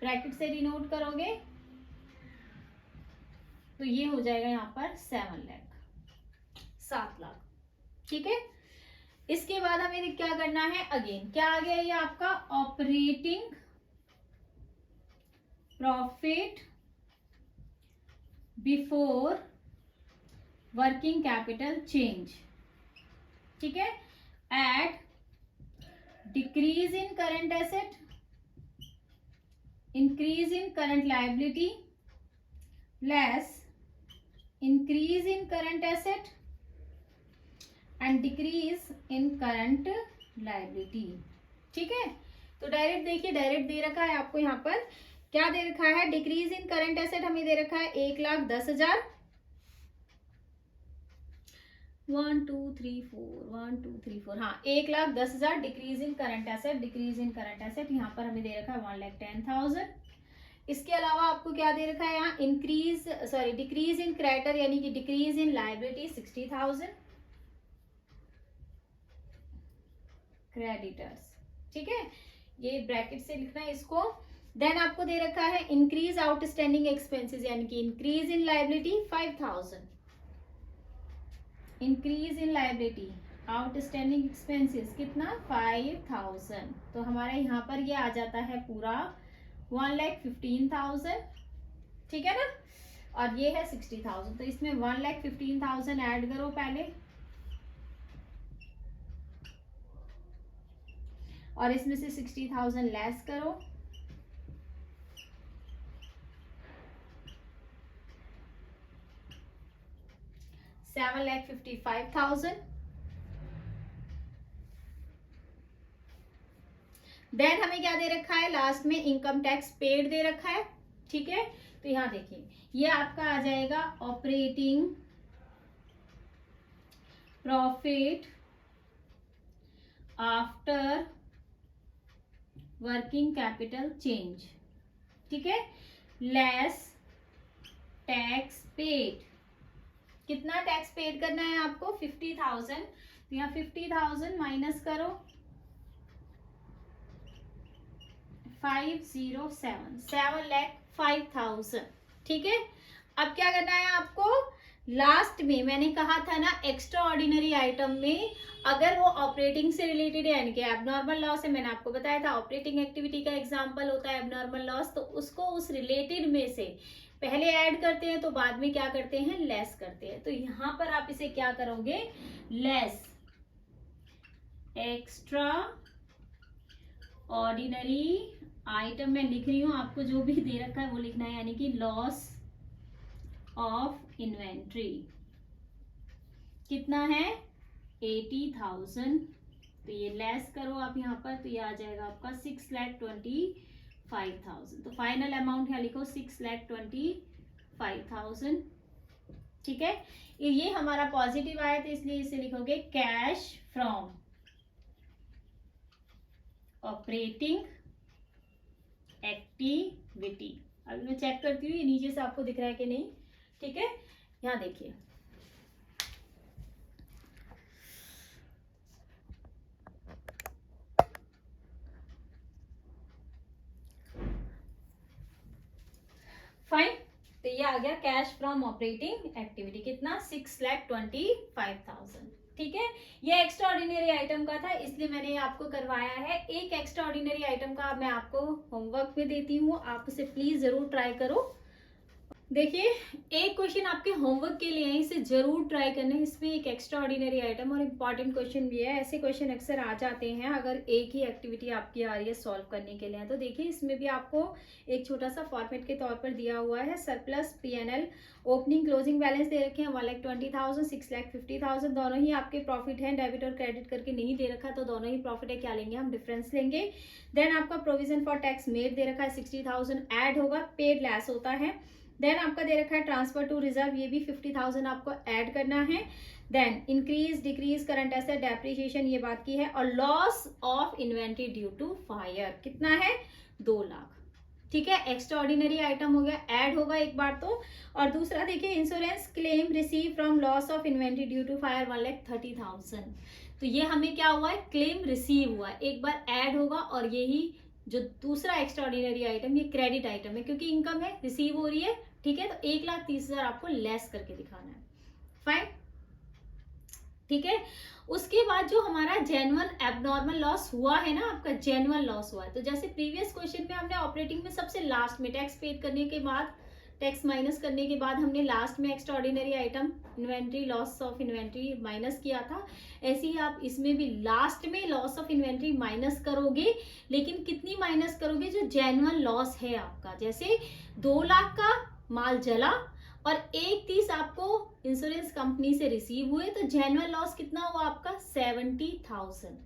S1: ब्रैकेट से डिनोट करोगे तो ये हो जाएगा यहाँ पर 7 लाख, ठीक है। इसके बाद हमें क्या करना है, अगेन क्या आ गया, ये आपका operating profit before working capital change, ठीक है। Add decrease in current asset, increase in current liability, less increase in current asset and decrease in current liability, ठीक है। तो डायरेक्ट देखिए, डायरेक्ट दे रखा है आपको, यहाँ पर क्या दे रखा है, डिक्रीज इन करंट एसेट हमें दे रखा है 1,10,000, 1 2 3 4 1 2 3 4, हाँ 1,10,000 decrease in current asset, decrease in current asset यहाँ पर हमें दे रखा है 1,10,000। इसके अलावा आपको क्या दे रखा है यहाँ, increase sorry decrease in creditor यानी कि डिक्रीज इन लायबिलिटी 60,000 क्रेडिटर्स, ठीक है। ये ब्रैकेट से लिखना है इसको। देन आपको दे रखा है इंक्रीज आउटस्टैंडिंग एक्सपेंसेस यानी कि increase in liability 5,000, increase in liability outstanding expenses कितना 5000, तो हमारे यहाँ पर ये आ जाता है पूरा 1,15,000, ठीक है ना, और ये है 60,000, तो इसमें 1,15,000 ऐड करो पहले, और इसमें से 60,000 लेस करो, $7,55,000। देन हमें क्या दे रखा है, लास्ट में इनकम टैक्स पेड दे रखा है, ठीक है। तो यहां देखिए ये आपका आ जाएगा operating profit after working capital change, ठीक है, लेस टैक्स पेड। कितना टैक्स पेड करना है आपको 50,000, तो यहाँ 50,000 माइनस करो 7,05,000, ठीक है। अब क्या करना है आपको, लास्ट में मैंने कहा था ना एक्स्ट्रा ऑर्डिनरी आइटम में अगर वो ऑपरेटिंग से रिलेटेड है, यानी कि एबनॉर्मल लॉस है, मैंने आपको बताया था ऑपरेटिंग एक्टिविटी का एग्जांपल होता है एबनॉर्मल लॉस, तो उसको उस रिलेटेड में से पहले ऐड करते हैं तो बाद में क्या करते हैं, लेस करते हैं। तो यहां पर आप इसे क्या करोगे, लेस एक्स्ट्रा ऑर्डिनरी आइटम मैं लिख रही हूं, आपको जो भी दे रखा है वो लिखना है, यानी कि लॉस ऑफ इन्वेंट्री कितना है 80,000, तो ये लेस करो आप यहाँ पर, तो ये आ जाएगा आपका 6,25,000। तो फाइनल अमाउंट यहाँ लिखो 6,25,000, ठीक है। ये हमारा पॉजिटिव आया तो इसलिए इसे लिखोगे कैश फ्रॉम ऑपरेटिंग एक्टिविटी। अभी मैं चेक करती हूँ ये नीचे से आपको दिख रहा है कि नहीं, ठीक है। यहाँ देखिए फाइन, तो ये आ गया कैश फ्रॉम ऑपरेटिंग एक्टिविटी कितना 6,25,000, ठीक है। ये एक्स्ट्रा ऑर्डिनरी आइटम का था इसलिए मैंने आपको करवाया है। एक एक्स्ट्रा ऑर्डिनरी आइटम का मैं आपको होमवर्क में देती हूँ, आप उसे प्लीज जरूर ट्राई करो। देखिए एक क्वेश्चन आपके होमवर्क के लिए है, इसे जरूर ट्राई करना है। इसमें एक एक्स्ट्रा ऑर्डिनरी आइटम और इम्पॉर्टेंट क्वेश्चन भी है। ऐसे क्वेश्चन अक्सर आ जाते हैं अगर एक ही एक्टिविटी आपकी आ रही है सॉल्व करने के लिए। तो देखिए इसमें भी आपको एक छोटा सा फॉर्मेट के तौर पर दिया हुआ है। Surplus P&L opening closing balance दे रखे हैं 1,20,000 6,50,000, दोनों ही आपके प्रॉफिट है, डेबिट और क्रेडिट करके नहीं दे रखा तो दोनों ही प्रॉफिट है, क्या लेंगे हम, डिफरेंस लेंगे। देन आपका प्रोविजन फॉर टैक्स मेड दे रखा है 60,000 ऐड होगा, पेड लेस होता है। देन आपका दे रखा है ट्रांसफर टू रिजर्व, ये भी 50,000 आपको ऐड करना है। Then increase decrease current asset depreciation ये बात की है, और loss of inventory due to fire कितना है 2 लाख, ठीक है। एक्स्ट्रा ऑर्डिनरी आइटम हो गया, ऐड होगा एक बार तो। और दूसरा देखिए insurance claim receive from loss of inventory due to fire 1,30,000, तो ये हमें क्या हुआ है, क्लेम रिसीव हुआ है, एक बार ऐड होगा। और यही जो दूसरा एक्स्ट्रा ऑर्डिनरी आइटम ये क्रेडिट आइटम है क्योंकि इनकम है रिसीव हो रही है, ठीक है। तो 1,30,000 आपको लेस करके दिखाना है, फाइन, ठीक है। उसके बाद जो हमारा जेन्युइन एबनॉर्मल लॉस हुआ है ना, आपका जेन्युइन लॉस हुआ है, तो जैसे प्रीवियस क्वेश्चन में हमने ऑपरेटिंग में सबसे लास्ट में टैक्स पेड करने के बाद, टैक्स माइनस करने के बाद हमने लास्ट में extra ordinary item inventory loss of inventory minus किया था, ऐसे ही आप इसमें भी लास्ट में लॉस ऑफ इन्वेंट्री माइनस करोगे। लेकिन कितनी माइनस करोगे, जो जेन्युइन लॉस है आपका, जैसे 2 लाख का माल जला और 1,30,000 आपको इंश्योरेंस कंपनी से रिसीव हुए, तो जेन्युइन लॉस कितना हुआ आपका 70,000,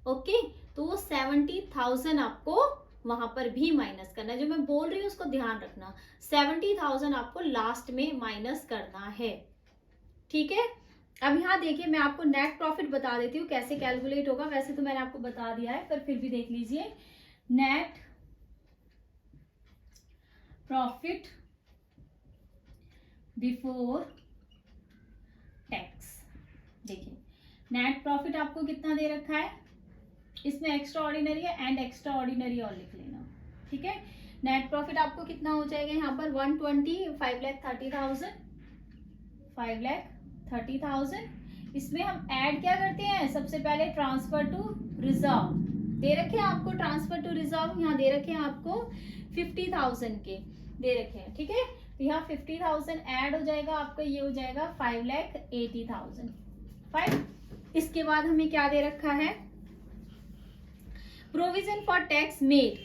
S1: ओके। तो वो 70,000 आपको वहां पर भी माइनस करना है, जो मैं बोल रही हूँ उसको ध्यान रखना, 70,000 आपको लास्ट में माइनस करना है, ठीक है। अब यहाँ देखिए मैं आपको नेट प्रॉफिट बता देती हूँ कैसे कैलकुलेट होगा, वैसे तो मैंने आपको बता दिया है पर फिर भी देख लीजिए। नेट प्रॉफिट बिफोर टैक्स, देखिए नेट प्रॉफिट आपको कितना दे रखा है, इसमें एक्स्ट्रा ऑर्डिनरी है एंड एक्स्ट्रा ऑर्डिनरी और लिख लेना, ठीक है। नेट प्रॉफिट आपको कितना हो जाएगा यहाँ पर 120 5,30,000 5,30,000, इसमें हम ऐड क्या करते हैं, सबसे पहले ट्रांसफर टू रिजर्व दे रखे हैं आपको, ट्रांसफर टू रिजर्व यहाँ दे रखे हैं आपको 50,000 के दे रखे हैं, ठीक है। तो यहाँ 50,000 ऐड हो जाएगा आपका, ये हो जाएगा 5,80,000। फाइन। इसके बाद हमें क्या दे रखा है, provision for tax made,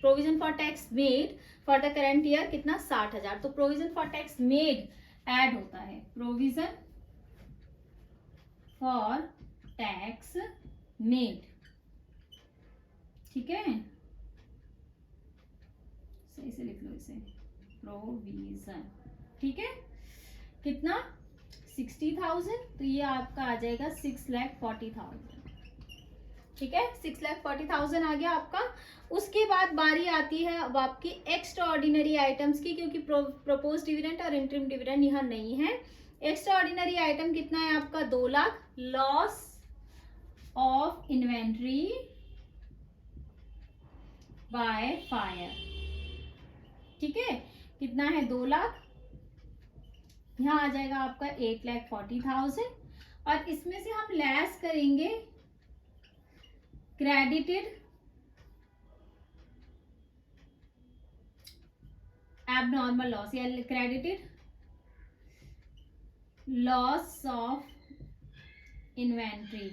S1: provision for tax made for the current year कितना 60,000। तो provision for tax made add होता है, प्रोविजन फॉर टैक्स मेड, ठीक है, सही से लिख लो इसे, प्रोविजन, ठीक है, कितना 60,000। तो ये आपका आ जाएगा 6,40,000, ठीक है, 6,40,000 आ गया आपका। उसके बाद बारी आती है अब आपकी एक्स्ट्रा ऑर्डिनरी आइटम्स की, क्योंकि प्रोपोज डिविडेंड और इंटरिम डिविडेंड यहाँ नहीं है। एक्स्ट्रा ऑर्डिनरी आइटम कितना है आपका 2 lakh, loss of inventory by fire, ठीक है, कितना है 2 लाख, यहाँ आ जाएगा आपका 8,40,000। और इसमें से हम लेस करेंगे क्रेडिटेड एबनॉर्मल लॉस या क्रेडिटेड लॉस ऑफ इन्वेंट्री,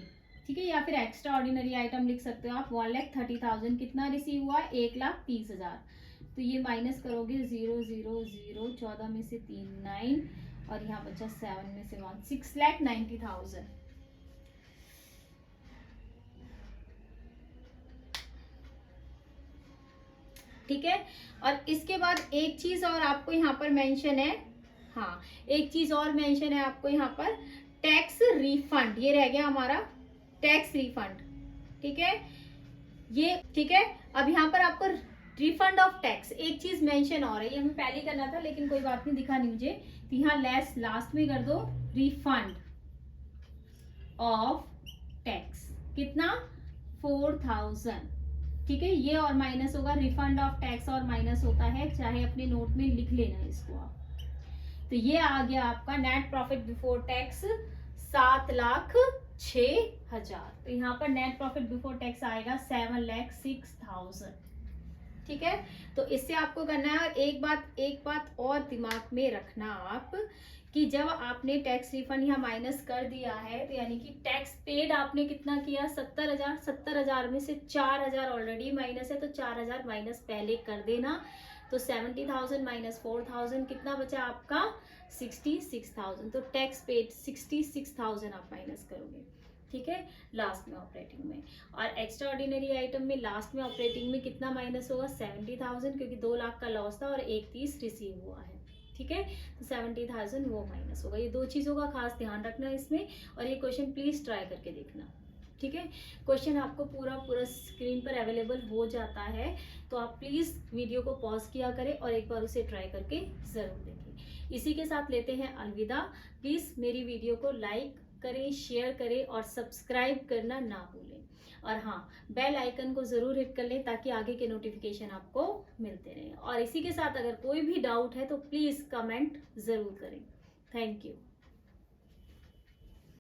S1: ठीक है, या फिर एक्स्ट्रा ऑर्डिनरी आइटम लिख सकते हो आप। 1,30,000 कितना रिसीव हुआ, 1,30,000। तो ये माइनस करोगे 0 0 0, 14 में से 3 9, और यहाँ बचा 7 में से 1, 6,90,000। ठीक है। और इसके बाद एक चीज और आपको यहाँ पर मेंशन है, हाँ एक चीज और मेंशन है आपको यहाँ पर, टैक्स रिफंड, ये रह गया हमारा टैक्स रिफंड, ठीक है, ये ठीक है। अब यहाँ पर आपको रिफंड ऑफ टैक्स एक चीज मेंशन और है, ये हमें पहले करना था लेकिन कोई बात नहीं, दिखा नहीं मुझे, तो यहाँ लेस लास्ट में कर दो, रिफंड ऑफ टैक्स कितना 4,000, ठीक है, ये और माइनस होगा, रिफंड ऑफ टैक्स और माइनस होता है, चाहे अपने नोट में लिख लेना इसको आप। तो ये आ गया आपका नेट प्रॉफिट बिफोर टैक्स 7,06,000। तो यहाँ पर नेट प्रॉफिट बिफोर टैक्स आएगा 7,06,000, ठीक है। तो इससे आपको करना है, और एक बात और दिमाग में रखना आप, कि जब आपने टैक्स रिफंड यहाँ माइनस कर दिया है, तो यानी कि टैक्स पेड आपने कितना किया 70,000, 70,000 में से 4,000 ऑलरेडी माइनस है, तो 4,000 माइनस पहले कर देना। तो 70,000 माइनस 4,000 कितना बचा आपका 66,000। तो टैक्स पेड 66,000 आप माइनस करोगे, ठीक है, लास्ट में ऑपरेटिंग में। और एक्स्ट्रा ऑर्डिनरी आइटम में लास्ट में ऑपरेटिंग में कितना माइनस होगा 70,000, क्योंकि 2 लाख का लॉस था और 1,30 रिसीव हुआ है, ठीक है। तो 70,000 वो माइनस होगा। ये दो चीज़ों का खास ध्यान रखना इसमें, और ये क्वेश्चन प्लीज ट्राई करके देखना, ठीक है। क्वेश्चन आपको पूरा स्क्रीन पर अवेलेबल हो जाता है, तो आप प्लीज वीडियो को पॉज किया करें और एक बार उसे ट्राई करके जरूर देखें। इसी के साथ लेते हैं अलविदा। प्लीज मेरी वीडियो को लाइक करें, शेयर करें और सब्सक्राइब करना ना भूलें, और हाँ बेल आइकन को जरूर हिट कर लें ताकि आगे के नोटिफिकेशन आपको मिलते रहें। और इसी के साथ अगर कोई भी डाउट है तो प्लीज कमेंट जरूर करें। Thank you.